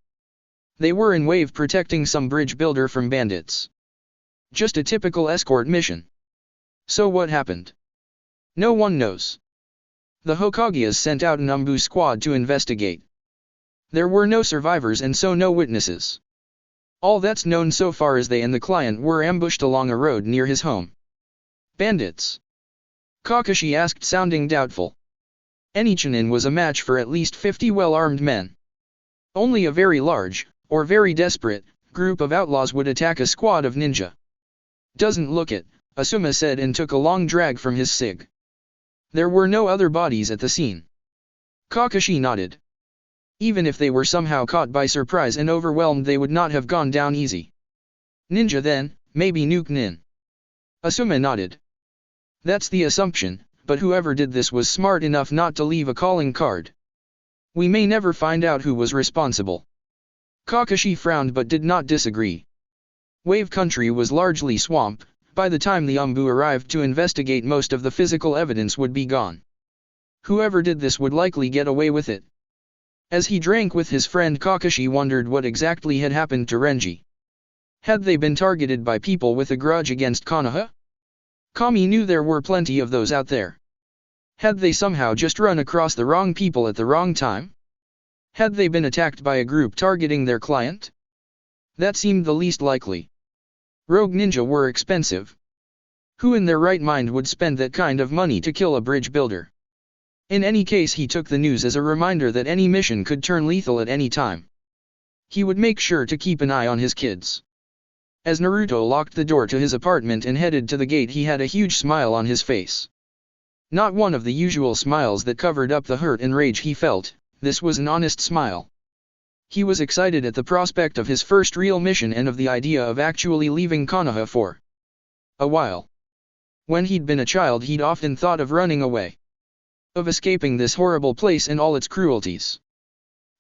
They were in Wave protecting some bridge builder from bandits. Just a typical escort mission. So what happened? No one knows. The Hokages sent out an Umbu squad to investigate. There were no survivors and so no witnesses. All that's known so far is they and the client were ambushed along a road near his home. Bandits? Kakashi asked, sounding doubtful. Any Chunin was a match for at least 50 well-armed men. Only a very large, or very desperate, group of outlaws would attack a squad of ninja. Doesn't look it, Asuma said and took a long drag from his cig. There were no other bodies at the scene. Kakashi nodded. Even if they were somehow caught by surprise and overwhelmed, they would not have gone down easy. Ninja then, maybe nuke nin. Asuma nodded. That's the assumption, but whoever did this was smart enough not to leave a calling card. We may never find out who was responsible. Kakashi frowned but did not disagree. Wave Country was largely swamp. By the time the Umbu arrived to investigate, most of the physical evidence would be gone. Whoever did this would likely get away with it. As he drank with his friend, Kakashi wondered what exactly had happened to Renji. Had they been targeted by people with a grudge against Konoha? Kami knew there were plenty of those out there. Had they somehow just run across the wrong people at the wrong time? Had they been attacked by a group targeting their client? That seemed the least likely. Rogue ninja were expensive. Who in their right mind would spend that kind of money to kill a bridge builder? In any case, he took the news as a reminder that any mission could turn lethal at any time. He would make sure to keep an eye on his kids. As Naruto locked the door to his apartment and headed to the gate, he had a huge smile on his face. Not one of the usual smiles that covered up the hurt and rage he felt. This was an honest smile. He was excited at the prospect of his first real mission and of the idea of actually leaving Konoha for a while. When he'd been a child, he'd often thought of running away. Of escaping this horrible place and all its cruelties.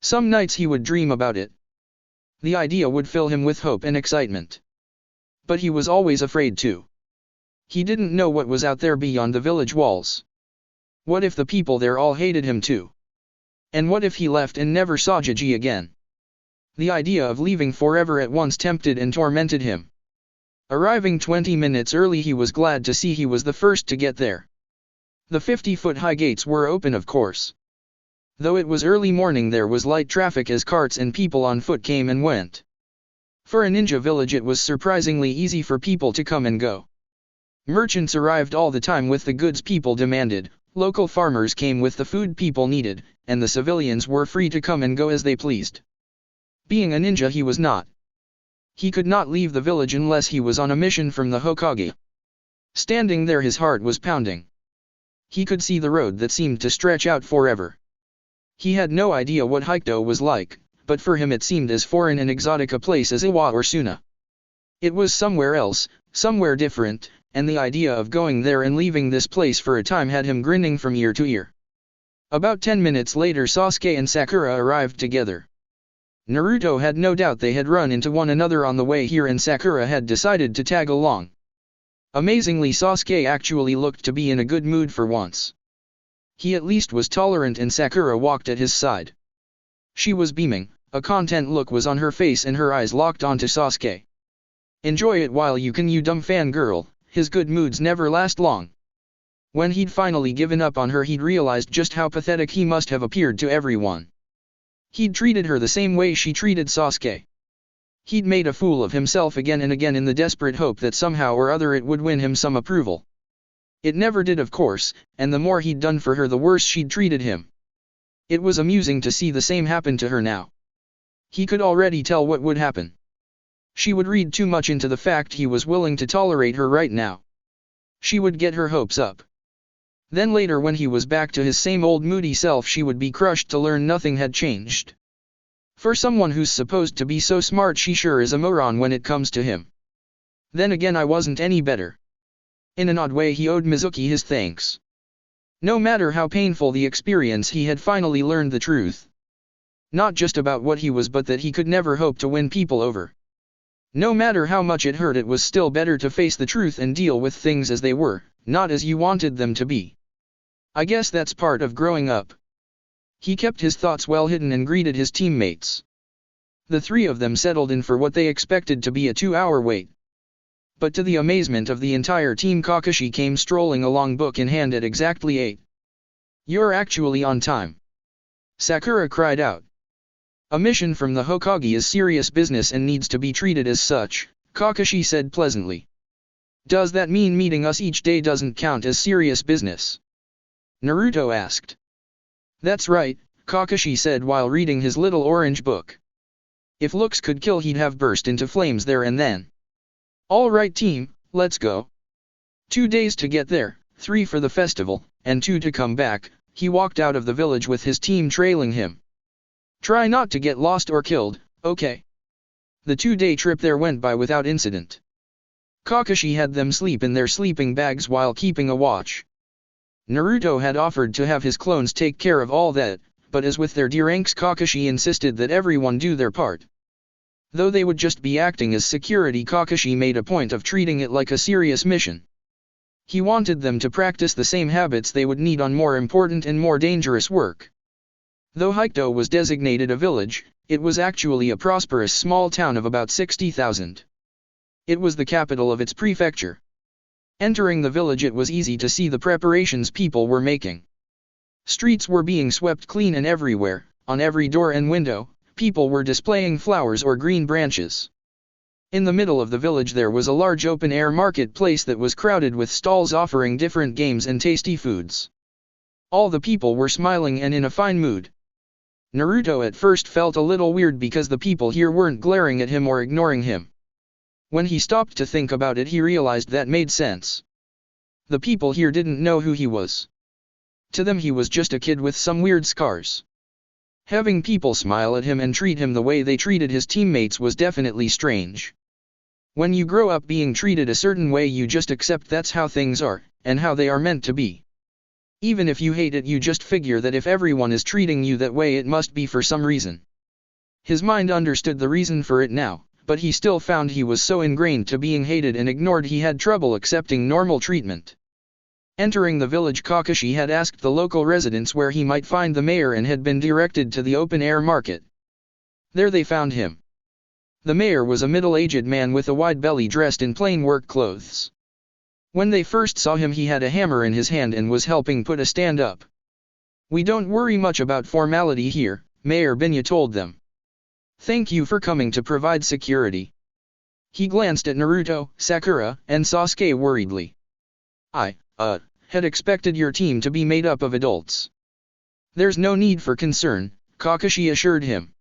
Some nights he would dream about it. The idea would fill him with hope and excitement. But he was always afraid too. He didn't know what was out there beyond the village walls. What if the people there all hated him too? And what if he left and never saw Gigi again? The idea of leaving forever at once tempted and tormented him. Arriving 20 minutes early, he was glad to see he was the first to get there. The 50-foot-high gates were open, of course. Though it was early morning, there was light traffic as carts and people on foot came and went. For a ninja village, it was surprisingly easy for people to come and go. Merchants arrived all the time with the goods people demanded, local farmers came with the food people needed, and the civilians were free to come and go as they pleased. Being a ninja, he was not. He could not leave the village unless he was on a mission from the Hokage. Standing there, his heart was pounding. He could see the road that seemed to stretch out forever. He had no idea what Hokkaido was like, but for him it seemed as foreign and exotic a place as Iwa or Suna. It was somewhere else, somewhere different, and the idea of going there and leaving this place for a time had him grinning from ear to ear. About 10 minutes later Sasuke and Sakura arrived together. Naruto had no doubt they had run into one another on the way here and Sakura had decided to tag along. Amazingly Sasuke actually looked to be in a good mood for once. He at least was tolerant and Sakura walked at his side. She was beaming, a content look was on her face and her eyes locked onto Sasuke. Enjoy it while you can, you dumb fangirl, his good moods never last long. When he'd finally given up on her he'd realized just how pathetic he must have appeared to everyone. He'd treated her the same way she treated Sasuke. He'd made a fool of himself again and again in the desperate hope that somehow or other it would win him some approval. It never did of course, and the more he'd done for her the worse she'd treated him. It was amusing to see the same happen to her now. He could already tell what would happen. She would read too much into the fact he was willing to tolerate her right now. She would get her hopes up. Then later when he was back to his same old moody self she would be crushed to learn nothing had changed. For someone who's supposed to be so smart she sure is a moron when it comes to him. Then again I wasn't any better. In an odd way he owed Mizuki his thanks. No matter how painful the experience he had finally learned the truth. Not just about what he was but that he could never hope to win people over. No matter how much it hurt it was still better to face the truth and deal with things as they were, not as you wanted them to be. I guess that's part of growing up. He kept his thoughts well hidden and greeted his teammates. The three of them settled in for what they expected to be a 2-hour wait. But to the amazement of the entire team Kakashi came strolling along book in hand at exactly 8. "You're actually on time," Sakura cried out. "A mission from the Hokage is serious business and needs to be treated as such," Kakashi said pleasantly. "Does that mean meeting us each day doesn't count as serious business?" Naruto asked. "That's right," Kakashi said while reading his little orange book. If looks could kill he'd have burst into flames there and then. "All right team, let's go. 2 days to get there, 3 for the festival, and 2 to come back." He walked out of the village with his team trailing him. "Try not to get lost or killed, okay?" The 2-day trip there went by without incident. Kakashi had them sleep in their sleeping bags while keeping a watch. Naruto had offered to have his clones take care of all that, but as with their ranks Kakashi insisted that everyone do their part. Though they would just be acting as security Kakashi made a point of treating it like a serious mission. He wanted them to practice the same habits they would need on more important and more dangerous work. Though Haikuto was designated a village, it was actually a prosperous small town of about 60,000. It was the capital of its prefecture. Entering the village it was easy to see the preparations people were making. Streets were being swept clean and everywhere, on every door and window, people were displaying flowers or green branches. In the middle of the village there was a large open-air marketplace that was crowded with stalls offering different games and tasty foods. All the people were smiling and in a fine mood. Naruto at first felt a little weird because the people here weren't glaring at him or ignoring him. When he stopped to think about it he realized that made sense. The people here didn't know who he was. To them he was just a kid with some weird scars. Having people smile at him and treat him the way they treated his teammates was definitely strange. When you grow up being treated a certain way you just accept that's how things are, and how they are meant to be. Even if you hate it you just figure that if everyone is treating you that way it must be for some reason. His mind understood the reason for it now, but he still found he was so ingrained to being hated and ignored he had trouble accepting normal treatment. Entering the village Kakashi had asked the local residents where he might find the mayor and had been directed to the open-air market. There they found him. The mayor was a middle-aged man with a wide belly dressed in plain work clothes. When they first saw him he had a hammer in his hand and was helping put a stand up. "We don't worry much about formality here," Mayor Binya told them. "Thank you for coming to provide security." He glanced at Naruto, Sakura, and Sasuke worriedly. I had expected your team to be made up of adults." "There's no need for concern," Kakashi assured him.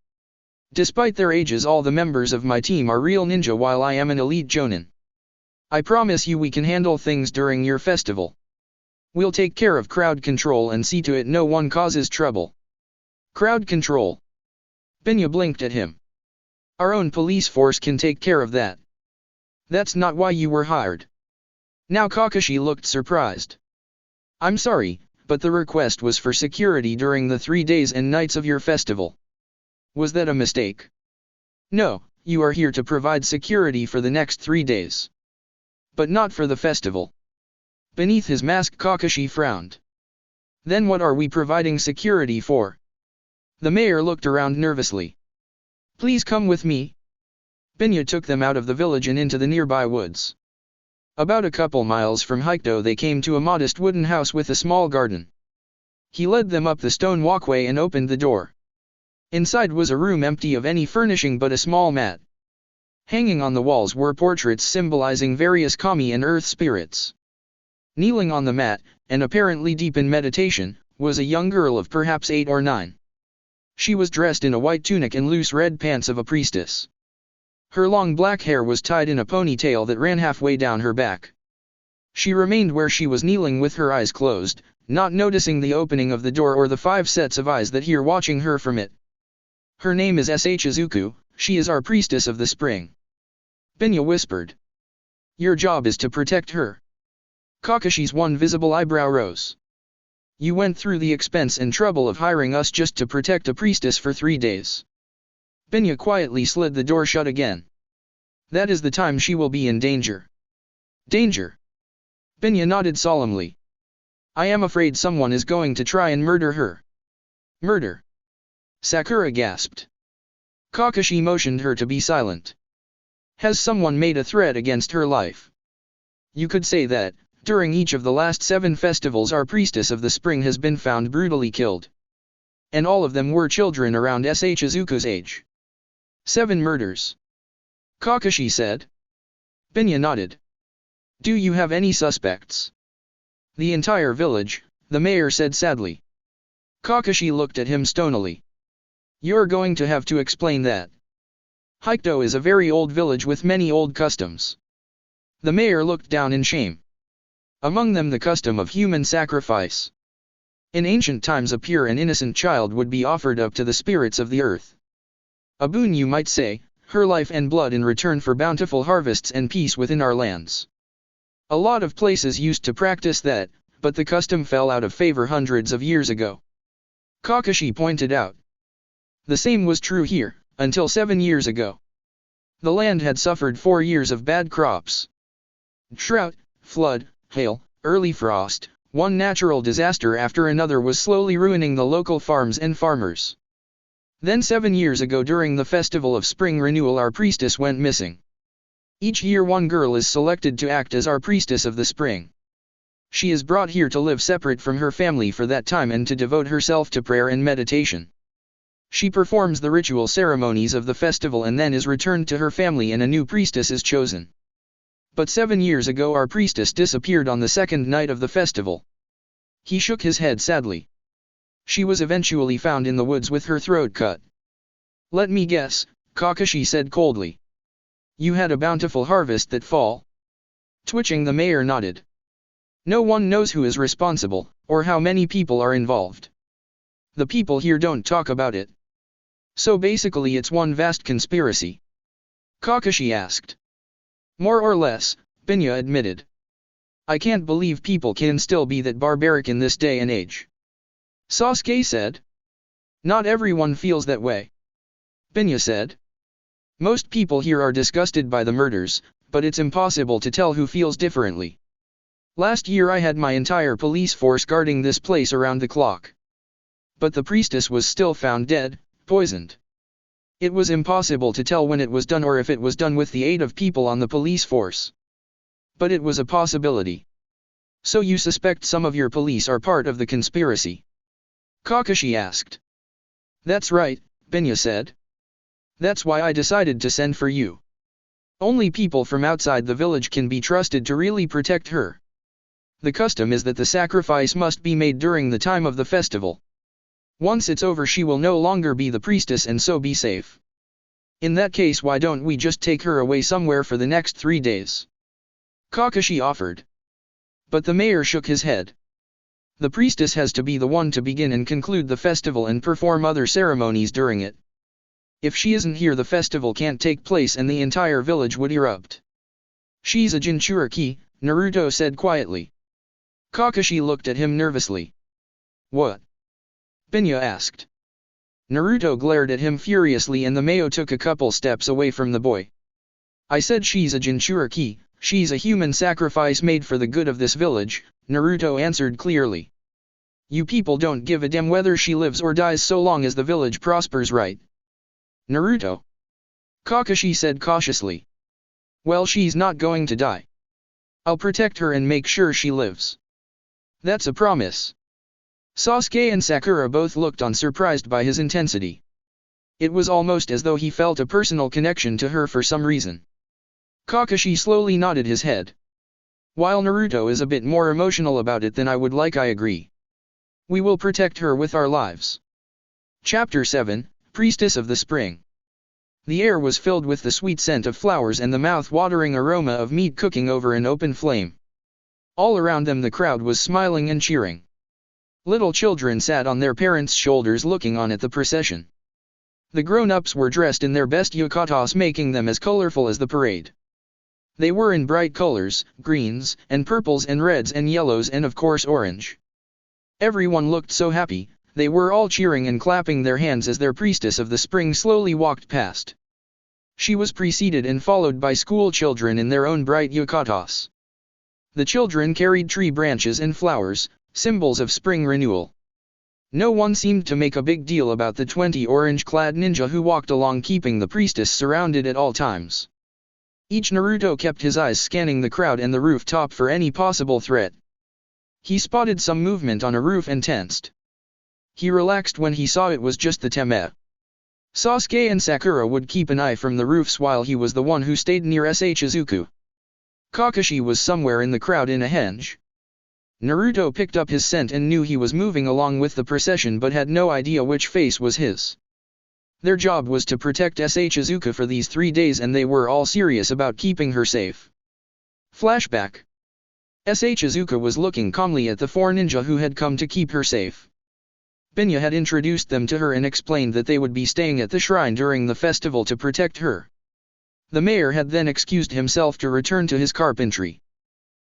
"Despite their ages all the members of my team are real ninja while I am an elite jonin. I promise you we can handle things during your festival. We'll take care of crowd control and see to it no one causes trouble." "Crowd control?" Binya blinked at him. "Our own police force can take care of that. That's not why you were hired." Now Kakashi looked surprised. I'm sorry, but the request was for security during the 3 days and nights of your festival. Was that a mistake? No, you are here to provide security for the next 3 days. But not for the festival. Beneath his mask Kakashi frowned. Then what are we providing security for? The mayor looked around nervously. Please come with me. Binya took them out of the village and into the nearby woods. About a couple miles from Hokage they came to a modest wooden house with a small garden. He led them up the stone walkway and opened the door. Inside was a room empty of any furnishing but a small mat. Hanging on the walls were portraits symbolizing various kami and earth spirits. Kneeling on the mat, and apparently deep in meditation, was a young girl of perhaps 8 or 9. She was dressed in a white tunic and loose red pants of a priestess. Her long black hair was tied in a ponytail that ran halfway down her back. She remained where she was kneeling with her eyes closed, not noticing the opening of the door or the 5 sets of eyes that were watching her from it. Her name is Shizuku, she is our priestess of the spring. Binya whispered. Your job is to protect her. Kakashi's one visible eyebrow rose. You went through the expense and trouble of hiring us just to protect a priestess for 3 days. Binya quietly slid the door shut again. That is the time she will be in danger. Danger? Binya nodded solemnly. I am afraid someone is going to try and murder her. Murder? Sakura gasped. Kakashi motioned her to be silent. Has someone made a threat against her life? You could say that, during each of the last 7 festivals our priestess of the spring has been found brutally killed. And all of them were children around Shizuku's age. 7 murders. Kakashi said. Binya nodded. Do you have any suspects? The entire village, the mayor said sadly. Kakashi looked at him stonily. You're going to have to explain that. Hokage is a very old village with many old customs. The mayor looked down in shame. Among them the custom of human sacrifice. In ancient times a pure and innocent child would be offered up to the spirits of the earth. A boon you might say, her life and blood in return for bountiful harvests and peace within our lands. A lot of places used to practice that, but the custom fell out of favor hundreds of years ago. Kakashi pointed out. The same was true here, until 7 years ago. The land had suffered 4 years of bad crops. Drought, flood, hail, early frost, one natural disaster after another was slowly ruining the local farms and farmers. Then 7 years ago during the festival of spring renewal our priestess went missing. Each year one girl is selected to act as our priestess of the spring. She is brought here to live separate from her family for that time and to devote herself to prayer and meditation. She performs the ritual ceremonies of the festival and then is returned to her family and a new priestess is chosen. But 7 years ago our priestess disappeared on the 2nd night of the festival. He shook his head sadly. She was eventually found in the woods with her throat cut. Let me guess, Kakashi said coldly. You had a bountiful harvest that fall? Twitching the mayor nodded. No one knows who is responsible, or how many people are involved. The people here don't talk about it. So basically it's one vast conspiracy. Kakashi asked. More or less, Binya admitted. I can't believe people can still be that barbaric in this day and age. Sasuke said. Not everyone feels that way. Binya said. Most people here are disgusted by the murders, but it's impossible to tell who feels differently. Last year I had my entire police force guarding this place around the clock. But the priestess was still found dead, poisoned. It was impossible to tell when it was done or if it was done with the aid of people on the police force. But it was a possibility. So you suspect some of your police are part of the conspiracy? Kakashi asked. That's right, Binya said. That's why I decided to send for you. Only people from outside the village can be trusted to really protect her. The custom is that the sacrifice must be made during the time of the festival. Once it's over she will no longer be the priestess and so be safe. In that case why don't we just take her away somewhere for the next 3 days? Kakashi offered. But the mayor shook his head. The priestess has to be the one to begin and conclude the festival and perform other ceremonies during it. If she isn't here the festival can't take place and the entire village would erupt. She's a Jinchuriki, Naruto said quietly. Kakashi looked at him nervously. What? Binya asked. Naruto glared at him furiously and the Mayo took a couple steps away from the boy. I said she's a Jinchuriki, she's a human sacrifice made for the good of this village, Naruto answered clearly. You people don't give a damn whether she lives or dies so long as the village prospers, right? Naruto. Kakashi said cautiously. Well, she's not going to die. I'll protect her and make sure she lives. That's a promise. Sasuke and Sakura both looked on, surprised by his intensity. It was almost as though he felt a personal connection to her for some reason. Kakashi slowly nodded his head. While Naruto is a bit more emotional about it than I would like, I agree. We will protect her with our lives. Chapter 7, Priestess of the Spring. The air was filled with the sweet scent of flowers and the mouth-watering aroma of meat cooking over an open flame. All around them the crowd was smiling and cheering. Little children sat on their parents' shoulders looking on at the procession. The grown-ups were dressed in their best yukatas, making them as colorful as the parade. They were in bright colors, greens, and purples and reds and yellows and of course orange. Everyone looked so happy, they were all cheering and clapping their hands as their priestess of the spring slowly walked past. She was preceded and followed by school children in their own bright yukatas. The children carried tree branches and flowers, symbols of spring renewal. No one seemed to make a big deal about the 20 orange-clad ninja who walked along, keeping the priestess surrounded at all times. Each Naruto kept his eyes scanning the crowd and the rooftop for any possible threat. He spotted some movement on a roof and tensed. He relaxed when he saw it was just the Teme. Sasuke and Sakura would keep an eye from the roofs while he was the one who stayed near Shizuku. Kakashi was somewhere in the crowd in a henge. Naruto picked up his scent and knew he was moving along with the procession but had no idea which face was his. Their job was to protect Shizuka for these 3 days and they were all serious about keeping her safe. Flashback. Shizuka was looking calmly at the 4 ninja who had come to keep her safe. Binya had introduced them to her and explained that they would be staying at the shrine during the festival to protect her. The mayor had then excused himself to return to his carpentry.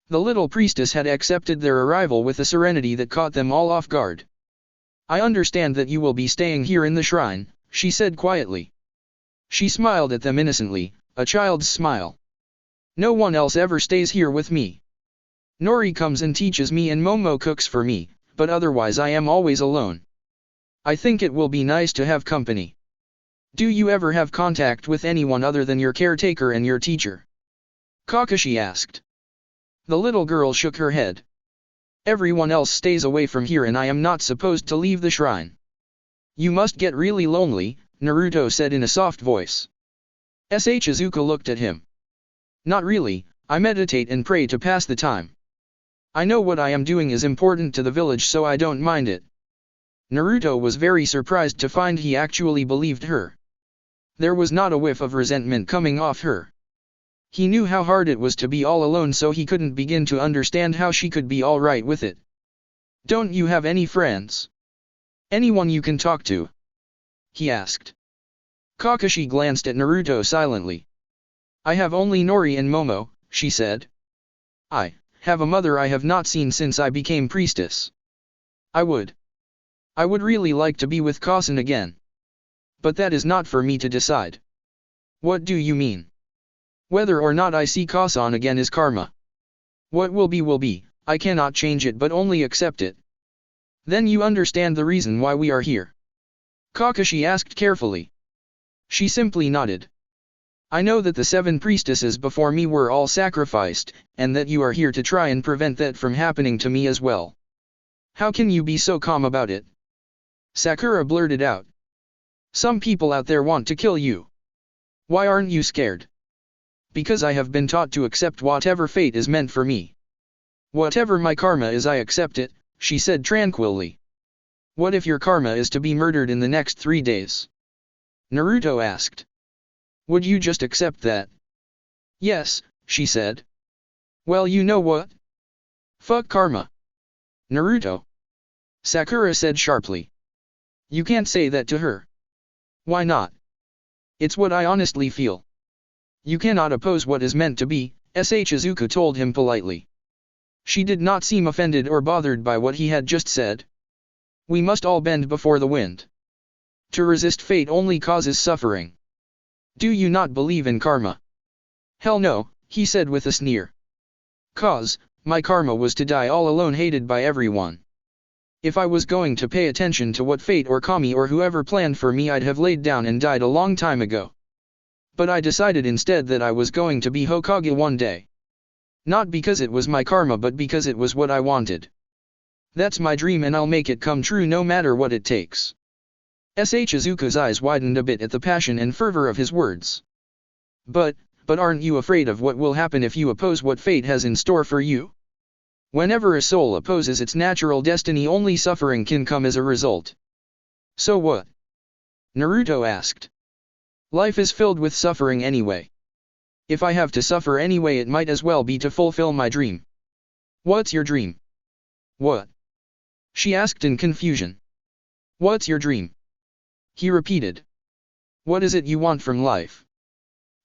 The little priestess had accepted their arrival with a serenity that caught them all off guard. I understand that you will be staying here in the shrine, she said quietly. She smiled at them innocently, a child's smile. No one else ever stays here with me. Nori comes and teaches me and Momo cooks for me, but otherwise I am always alone. I think it will be nice to have company. Do you ever have contact with anyone other than your caretaker and your teacher? Kakashi asked. The little girl shook her head. Everyone else stays away from here and I am not supposed to leave the shrine. You must get really lonely, Naruto said in a soft voice. Shizuka looked at him. Not really, I meditate and pray to pass the time. I know what I am doing is important to the village so I don't mind it. Naruto was very surprised to find he actually believed her. There was not a whiff of resentment coming off her. He knew how hard it was to be all alone, so he couldn't begin to understand how she could be all right with it. Don't you have any friends? Anyone you can talk to? He asked. Kakashi glanced at Naruto silently. I have only Nori and Momo, she said. I have a mother I have not seen since I became priestess. I would really like to be with Kasen again. But that is not for me to decide. What do you mean? Whether or not I see Kasen again is karma. What will be, I cannot change it but only accept it. Then you understand the reason why we are here? Kakashi asked carefully. She simply nodded. I know that the 7 priestesses before me were all sacrificed, and that you are here to try and prevent that from happening to me as well. How can you be so calm about it? Sakura blurted out. Some people out there want to kill you. Why aren't you scared? Because I have been taught to accept whatever fate is meant for me. Whatever my karma is, I accept it, she said tranquilly. What if your karma is to be murdered in the next 3 days? Naruto asked. Would you just accept that? Yes, she said. Well, you know what? Fuck karma. Naruto. Sakura said sharply. You can't say that to her. Why not? It's what I honestly feel. You cannot oppose what is meant to be, Izuka told him politely. She did not seem offended or bothered by what he had just said. We must all bend before the wind. To resist fate only causes suffering. Do you not believe in karma? Hell no, he said with a sneer. Cause, my karma was to die all alone, hated by everyone. If I was going to pay attention to what fate or kami or whoever planned for me, I'd have laid down and died a long time ago. But I decided instead that I was going to be Hokage one day. Not because it was my karma, but because it was what I wanted. That's my dream and I'll make it come true no matter what it takes. Izuka's eyes widened a bit at the passion and fervor of his words. But aren't you afraid of what will happen if you oppose what fate has in store for you? Whenever a soul opposes its natural destiny, only suffering can come as a result. So what? Naruto asked. Life is filled with suffering anyway. If I have to suffer anyway, it might as well be to fulfill my dream. What's your dream? What? She asked in confusion. What's your dream? He repeated. What is it you want from life?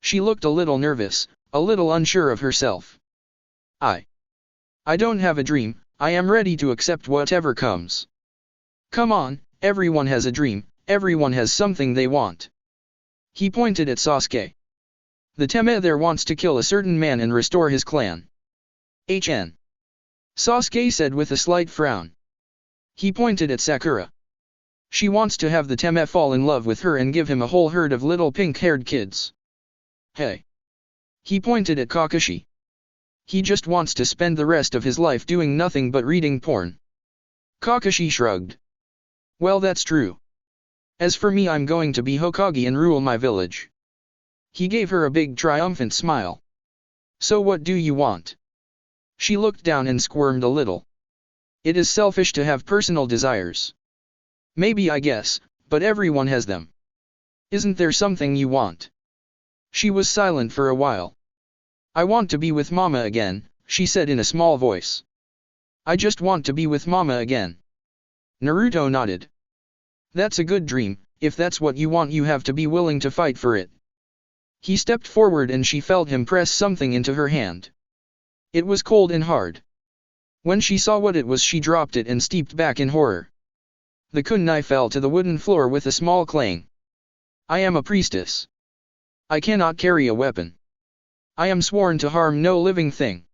She looked a little nervous, a little unsure of herself. I don't have a dream, I am ready to accept whatever comes. Come on, everyone has a dream, everyone has something they want. He pointed at Sasuke. The Teme there wants to kill a certain man and restore his clan. Sasuke said with a slight frown. He pointed at Sakura. She wants to have the Teme fall in love with her and give him a whole herd of little pink-haired kids. Hey. He pointed at Kakashi. He just wants to spend the rest of his life doing nothing but reading porn. Kakashi shrugged. Well, that's true. As for me, I'm going to be Hokage and rule my village. He gave her a big triumphant smile. So what do you want? She looked down and squirmed a little. It is selfish to have personal desires. Maybe, I guess, but everyone has them. Isn't there something you want? She was silent for a while. I want to be with Mama again, she said in a small voice. I just want to be with Mama again. Naruto nodded. That's a good dream. If that's what you want, you have to be willing to fight for it. He stepped forward and she felt him press something into her hand. It was cold and hard. When she saw what it was, she dropped it and stepped back in horror. The kunai fell to the wooden floor with a small clang. I am a priestess. I cannot carry a weapon. I am sworn to harm no living thing.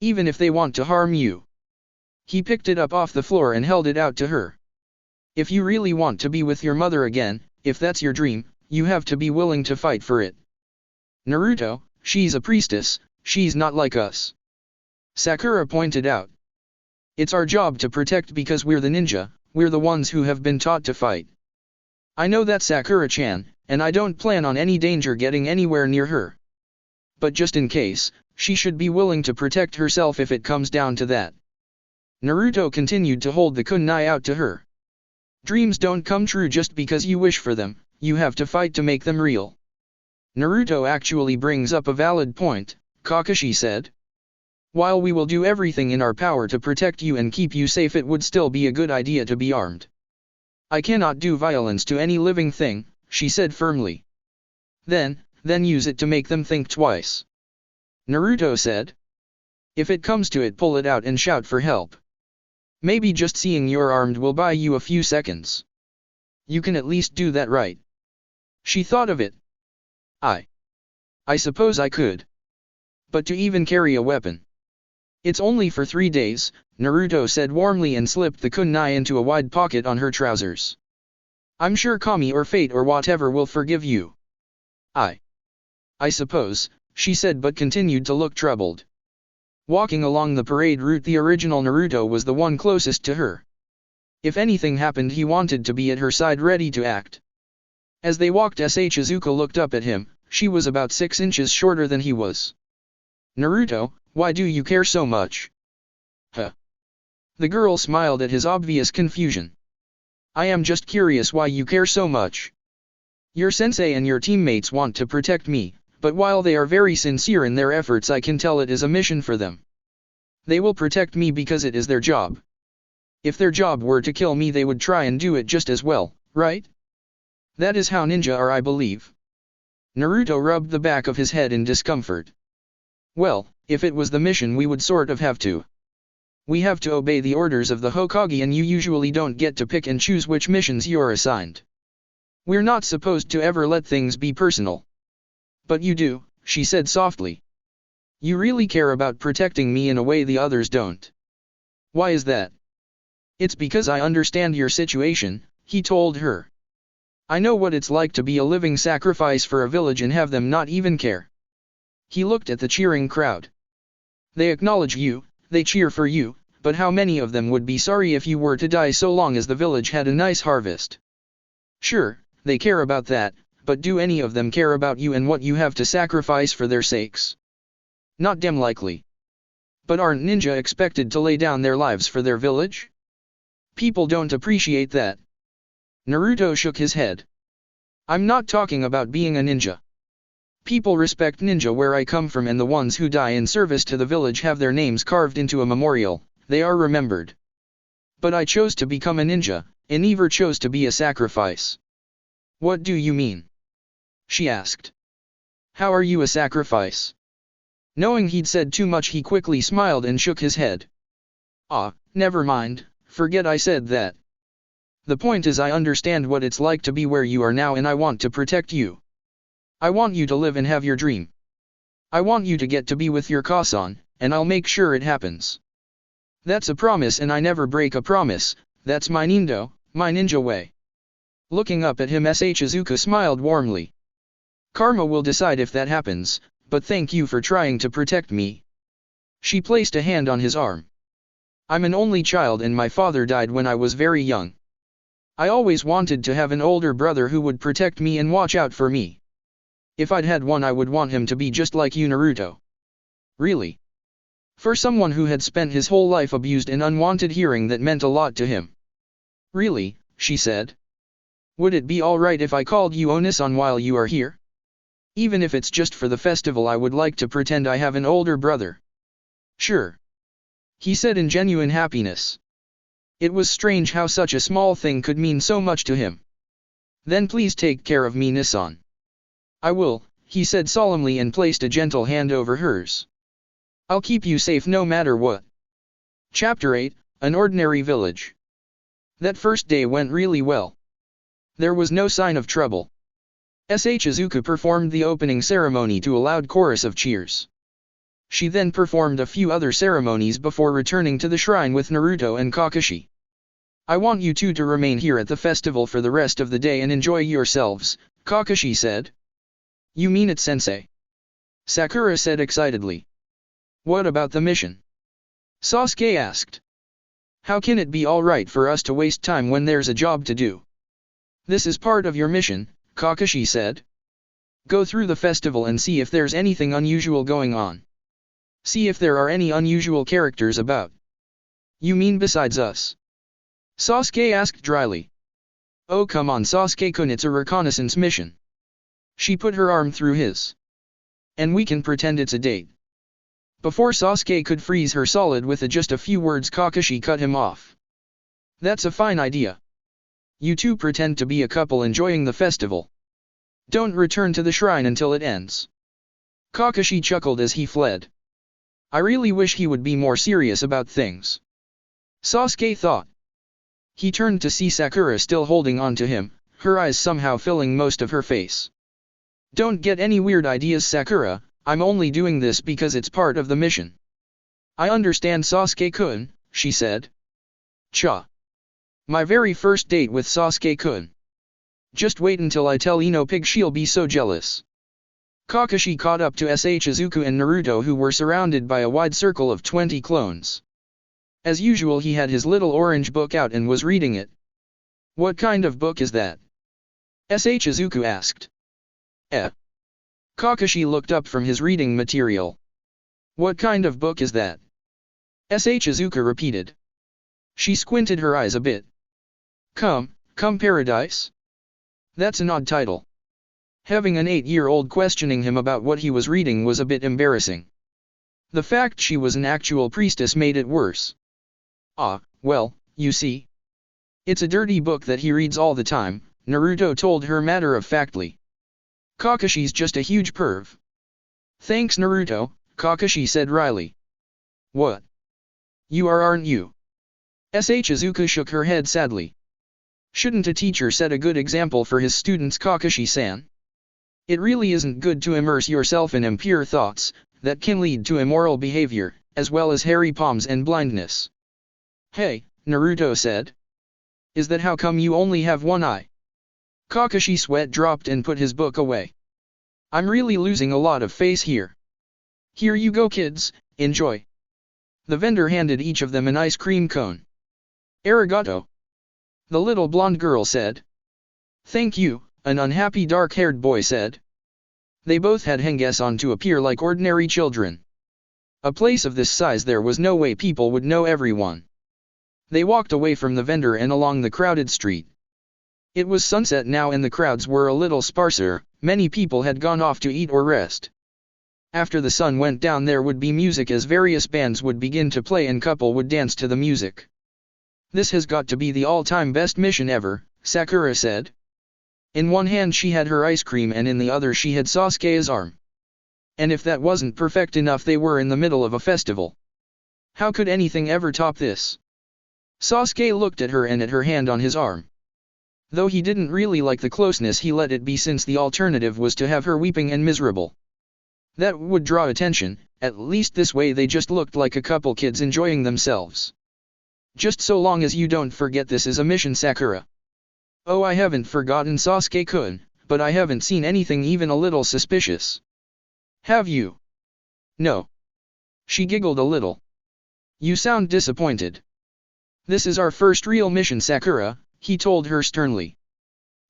Even if they want to harm you. He picked it up off the floor and held it out to her. If you really want to be with your mother again, if that's your dream, you have to be willing to fight for it. Naruto, she's a priestess, she's not like us. Sakura pointed out. It's our job to protect because we're the ninja, we're the ones who have been taught to fight. I know that, Sakura-chan, and I don't plan on any danger getting anywhere near her. But just in case, she should be willing to protect herself if it comes down to that. Naruto continued to hold the kunai out to her. Dreams don't come true just because you wish for them, you have to fight to make them real. Naruto actually brings up a valid point, Kakashi said. While we will do everything in our power to protect you and keep you safe, it would still be a good idea to be armed. I cannot do violence to any living thing, she said firmly. Then use it to make them think twice. Naruto said. If it comes to it, pull it out and shout for help. Maybe just seeing you're armed will buy you a few seconds. You can at least do that, right? She thought of it. I suppose I could. But to even carry a weapon. It's only for 3 days, Naruto said warmly and slipped the kunai into a wide pocket on her trousers. I'm sure Kami or fate or whatever will forgive you. I suppose, she said, but continued to look troubled. Walking along the parade route, the original Naruto was the one closest to her. If anything happened, he wanted to be at her side, ready to act. As they walked, Izuka looked up at him. She was about 6 inches shorter than he was. Naruto, why do you care so much? Huh? The girl smiled at his obvious confusion. I am just curious why you care so much. Your sensei and your teammates want to protect me, but while they are very sincere in their efforts, I can tell it is a mission for them. They will protect me because it is their job. If their job were to kill me, they would try and do it just as well, right? That is how ninja are, I believe. Naruto rubbed the back of his head in discomfort. Well, if it was the mission we would sort of have to. We have to obey the orders of the Hokage and you usually don't get to pick and choose which missions you're assigned. We're not supposed to ever let things be personal. But you do, she said softly. You really care about protecting me in a way the others don't. Why is that? It's because I understand your situation, he told her. I know what it's like to be a living sacrifice for a village and have them not even care. He looked at the cheering crowd. They acknowledge you, they cheer for you, but how many of them would be sorry if you were to die so long as the village had a nice harvest? Sure, they care about that, but do any of them care about you and what you have to sacrifice for their sakes? Not damn likely. But aren't ninja expected to lay down their lives for their village? People don't appreciate that. Naruto shook his head. I'm not talking about being a ninja. People respect ninja where I come from and the ones who die in service to the village have their names carved into a memorial, they are remembered. But I chose to become a ninja, and never chose to be a sacrifice. What do you mean? She asked. How are you a sacrifice? Knowing he'd said too much he quickly smiled and shook his head. Ah, never mind, forget I said that. The point is I understand what it's like to be where you are now and I want to protect you. I want you to live and have your dream. I want you to get to be with your Kasan, and I'll make sure it happens. That's a promise and I never break a promise, that's my ninja way. Looking up at him Shizuka smiled warmly. Karma will decide if that happens, but thank you for trying to protect me. She placed a hand on his arm. I'm an only child and my father died when I was very young. I always wanted to have an older brother who would protect me and watch out for me. If I'd had one I would want him to be just like you Naruto. Really? For someone who had spent his whole life abused and unwanted hearing that meant a lot to him. Really, she said. Would it be alright if I called you Onisan while you are here? Even if it's just for the festival I would like to pretend I have an older brother. Sure. He said in genuine happiness. It was strange how such a small thing could mean so much to him. Then please take care of me Nisan. I will, he said solemnly and placed a gentle hand over hers. I'll keep you safe no matter what. Chapter 8, An Ordinary Village. That first day went really well. There was no sign of trouble. Shizuka performed the opening ceremony to a loud chorus of cheers. She then performed a few other ceremonies before returning to the shrine with Naruto and Kakashi. I want you two to remain here at the festival for the rest of the day and enjoy yourselves, Kakashi said. You mean it, sensei? Sakura said excitedly. What about the mission? Sasuke asked. How can it be alright for us to waste time when there's a job to do? This is part of your mission, Kakashi said. Go through the festival and see if there's anything unusual going on. See if there are any unusual characters about. You mean besides us? Sasuke asked dryly. Oh come on Sasuke-kun, it's a reconnaissance mission. She put her arm through his. And we can pretend it's a date. Before Sasuke could freeze her solid with just a few words Kakashi cut him off. That's a fine idea. You two pretend to be a couple enjoying the festival. Don't return to the shrine until it ends. Kakashi chuckled as he fled. I really wish he would be more serious about things. Sasuke thought. He turned to see Sakura still holding on to him, her eyes somehow filling most of her face. Don't get any weird ideas Sakura, I'm only doing this because it's part of the mission. I understand Sasuke-kun, she said. Cha. My very first date with Sasuke-kun. Just wait until I tell Ino Pig, she'll be so jealous. Kakashi caught up to Shizuka and Naruto who were surrounded by a wide circle of 20 clones. As usual he had his little orange book out and was reading it. What kind of book is that? Shizuka asked. Kakashi looked up from his reading material. What kind of book is that? Shizuka repeated. She squinted her eyes a bit. Come Paradise? That's an odd title. Having an 8-year-old questioning him about what he was reading was a bit embarrassing. The fact she was an actual priestess made it worse. Ah, well, you see. It's a dirty book that he reads all the time, Naruto told her matter-of-factly. Kakashi's just a huge perv. Thanks Naruto, Kakashi said wryly. What? You aren't you? Izuka shook her head sadly. Shouldn't a teacher set a good example for his students, Kakashi-san? It really isn't good to immerse yourself in impure thoughts, that can lead to immoral behavior, as well as hairy palms and blindness. Hey, Naruto said. Is that how come you only have one eye? Kakashi's sweat dropped and put his book away. I'm really losing a lot of face here. Here you go kids, enjoy. The vendor handed each of them an ice cream cone. Arigato. The little blonde girl said. Thank you, an unhappy dark-haired boy said. They both had henges on to appear like ordinary children. A place of this size there was no way people would know everyone. They walked away from the vendor and along the crowded street. It was sunset now and the crowds were a little sparser, many people had gone off to eat or rest. After the sun went down there would be music as various bands would begin to play and couple would dance to the music. This has got to be the all-time best mission ever, Sakura said. In one hand she had her ice cream and in the other she had Sasuke's arm. And if that wasn't perfect enough they were in the middle of a festival. How could anything ever top this? Sasuke looked at her and at her hand on his arm. Though he didn't really like the closeness he let it be since the alternative was to have her weeping and miserable. That would draw attention, at least this way they just looked like a couple kids enjoying themselves. Just so long as you don't forget this is a mission, Sakura. Oh, I haven't forgotten, Sasuke-kun, but I haven't seen anything even a little suspicious. Have you? No. She giggled a little. You sound disappointed. This is our first real mission, Sakura, he told her sternly.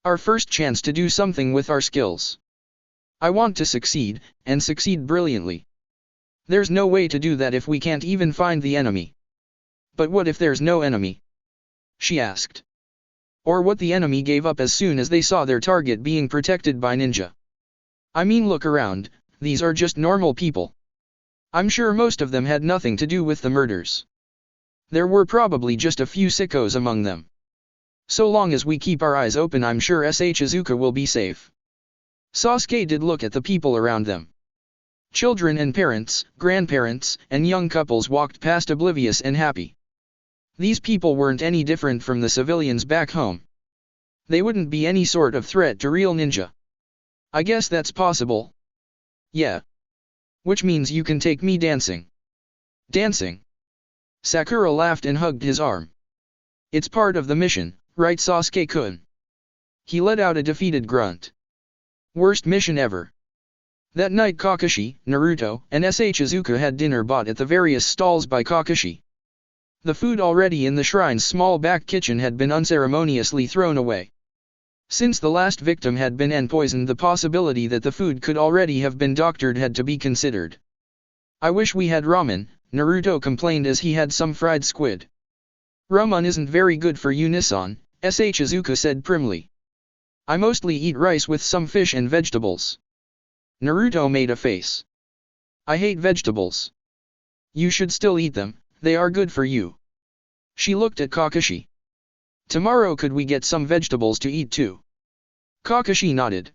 Our first chance to do something with our skills. I want to succeed, and succeed brilliantly. There's no way to do that if we can't even find the enemy. But what if there's no enemy? She asked. Or what the enemy gave up as soon as they saw their target being protected by ninja. I mean, look around, these are just normal people. I'm sure most of them had nothing to do with the murders. There were probably just a few sickos among them. So long as we keep our eyes open I'm sure Izuka will be safe. Sasuke did look at the people around them. Children and parents, grandparents, and young couples walked past oblivious and happy. These people weren't any different from the civilians back home. They wouldn't be any sort of threat to real ninja. I guess that's possible. Yeah. Which means you can take me dancing. Dancing? Sakura laughed and hugged his arm. It's part of the mission, right, Sasuke-kun? He let out a defeated grunt. Worst mission ever. That night Kakashi, Naruto, and Izuka had dinner bought at the various stalls by Kakashi. The food already in the shrine's small back kitchen had been unceremoniously thrown away. Since the last victim had been poisoned, the possibility that the food could already have been doctored had to be considered. I wish we had ramen, Naruto complained as he had some fried squid. Ramen isn't very good for you, Nisan, Izuka said primly. I mostly eat rice with some fish and vegetables. Naruto made a face. I hate vegetables. You should still eat them, they are good for you. She looked at Kakashi. Tomorrow could we get some vegetables to eat too? Kakashi nodded.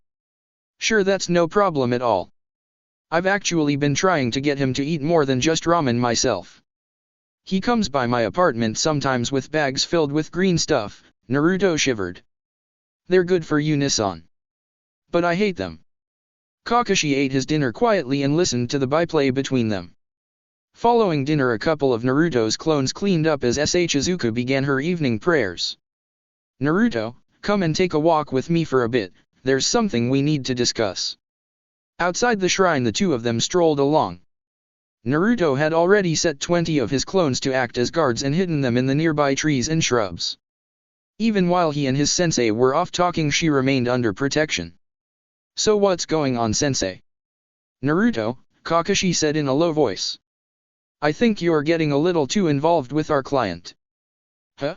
Sure, that's no problem at all. I've actually been trying to get him to eat more than just ramen myself. He comes by my apartment sometimes with bags filled with green stuff, Naruto shivered. They're good for you, Nisan. But I hate them. Kakashi ate his dinner quietly and listened to the byplay between them. Following dinner a couple of Naruto's clones cleaned up as Izuka began her evening prayers. Naruto, come and take a walk with me for a bit, there's something we need to discuss. Outside the shrine the two of them strolled along. Naruto had already set 20 of his clones to act as guards and hidden them in the nearby trees and shrubs. Even while he and his sensei were off talking she remained under protection. So what's going on, sensei? Naruto, Kakashi said in a low voice. I think you're getting a little too involved with our client. Huh?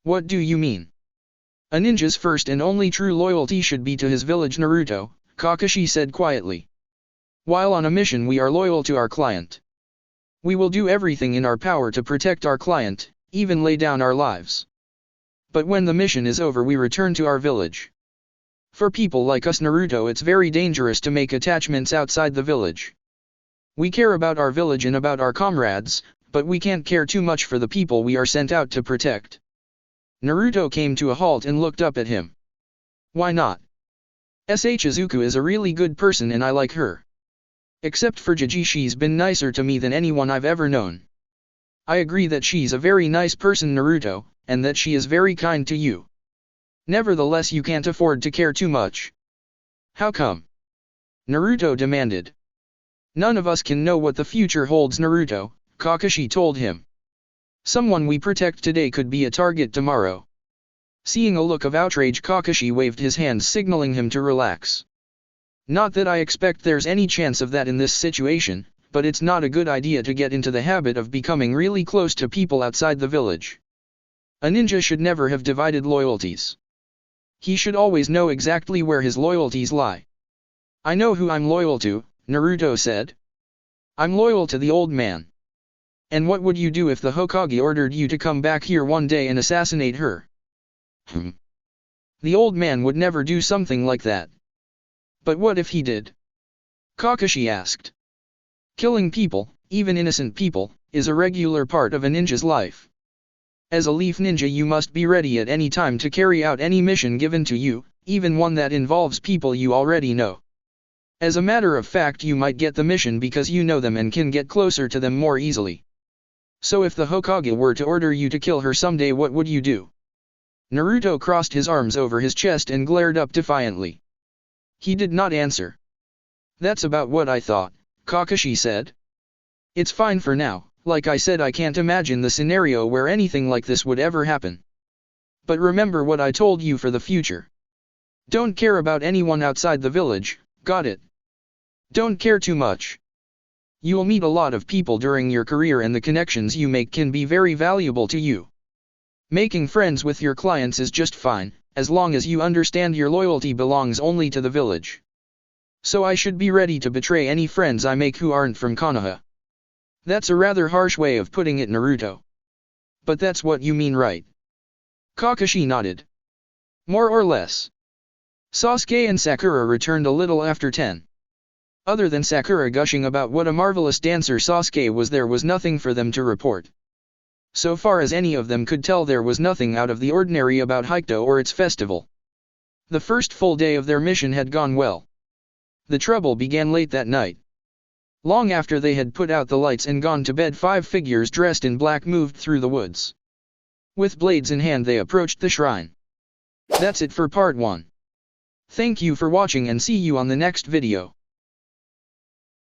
What do you mean? A ninja's first and only true loyalty should be to his village, Naruto, Kakashi said quietly. While on a mission we are loyal to our client. We will do everything in our power to protect our client, even lay down our lives. But when the mission is over we return to our village. For people like us, Naruto, it's very dangerous to make attachments outside the village. We care about our village and about our comrades, but we can't care too much for the people we are sent out to protect. Naruto came to a halt and looked up at him. Why not? Shizuku is a really good person and I like her. Except for Jiji, she's been nicer to me than anyone I've ever known. I agree that she's a very nice person, Naruto, and that she is very kind to you. Nevertheless, you can't afford to care too much. How come? Naruto demanded. None of us can know what the future holds, Naruto, Kakashi told him. Someone we protect today could be a target tomorrow. Seeing a look of outrage, Kakashi waved his hand signaling him to relax. Not that I expect there's any chance of that in this situation, but it's not a good idea to get into the habit of becoming really close to people outside the village. A ninja should never have divided loyalties. He should always know exactly where his loyalties lie. I know who I'm loyal to, Naruto said. I'm loyal to the old man. And what would you do if the Hokage ordered you to come back here one day and assassinate her? The old man would never do something like that. But what if he did? Kakashi asked. Killing people, even innocent people, is a regular part of a ninja's life. As a leaf ninja, you must be ready at any time to carry out any mission given to you, even one that involves people you already know. As a matter of fact, you might get the mission because you know them and can get closer to them more easily. So if the Hokage were to order you to kill her someday, what would you do? Naruto crossed his arms over his chest and glared up defiantly. He did not answer. That's about what I thought, Kakashi said. It's fine for now, like I said, I can't imagine the scenario where anything like this would ever happen. But remember what I told you for the future. Don't care about anyone outside the village, got it? Don't care too much. You'll meet a lot of people during your career and the connections you make can be very valuable to you. Making friends with your clients is just fine, as long as you understand your loyalty belongs only to the village. So I should be ready to betray any friends I make who aren't from Konoha. That's a rather harsh way of putting it, Naruto. But that's what you mean, right? Kakashi nodded. More or less. Sasuke and Sakura returned a little after 10. Other than Sakura gushing about what a marvelous dancer Sasuke was, there was nothing for them to report. So far as any of them could tell, there was nothing out of the ordinary about Hikto or its festival. The first full day of their mission had gone well. The trouble began late that night. Long after they had put out the lights and gone to bed, 5 figures dressed in black moved through the woods. With blades in hand, they approached the shrine. That's it for part 1. Thank you for watching and see you on the next video.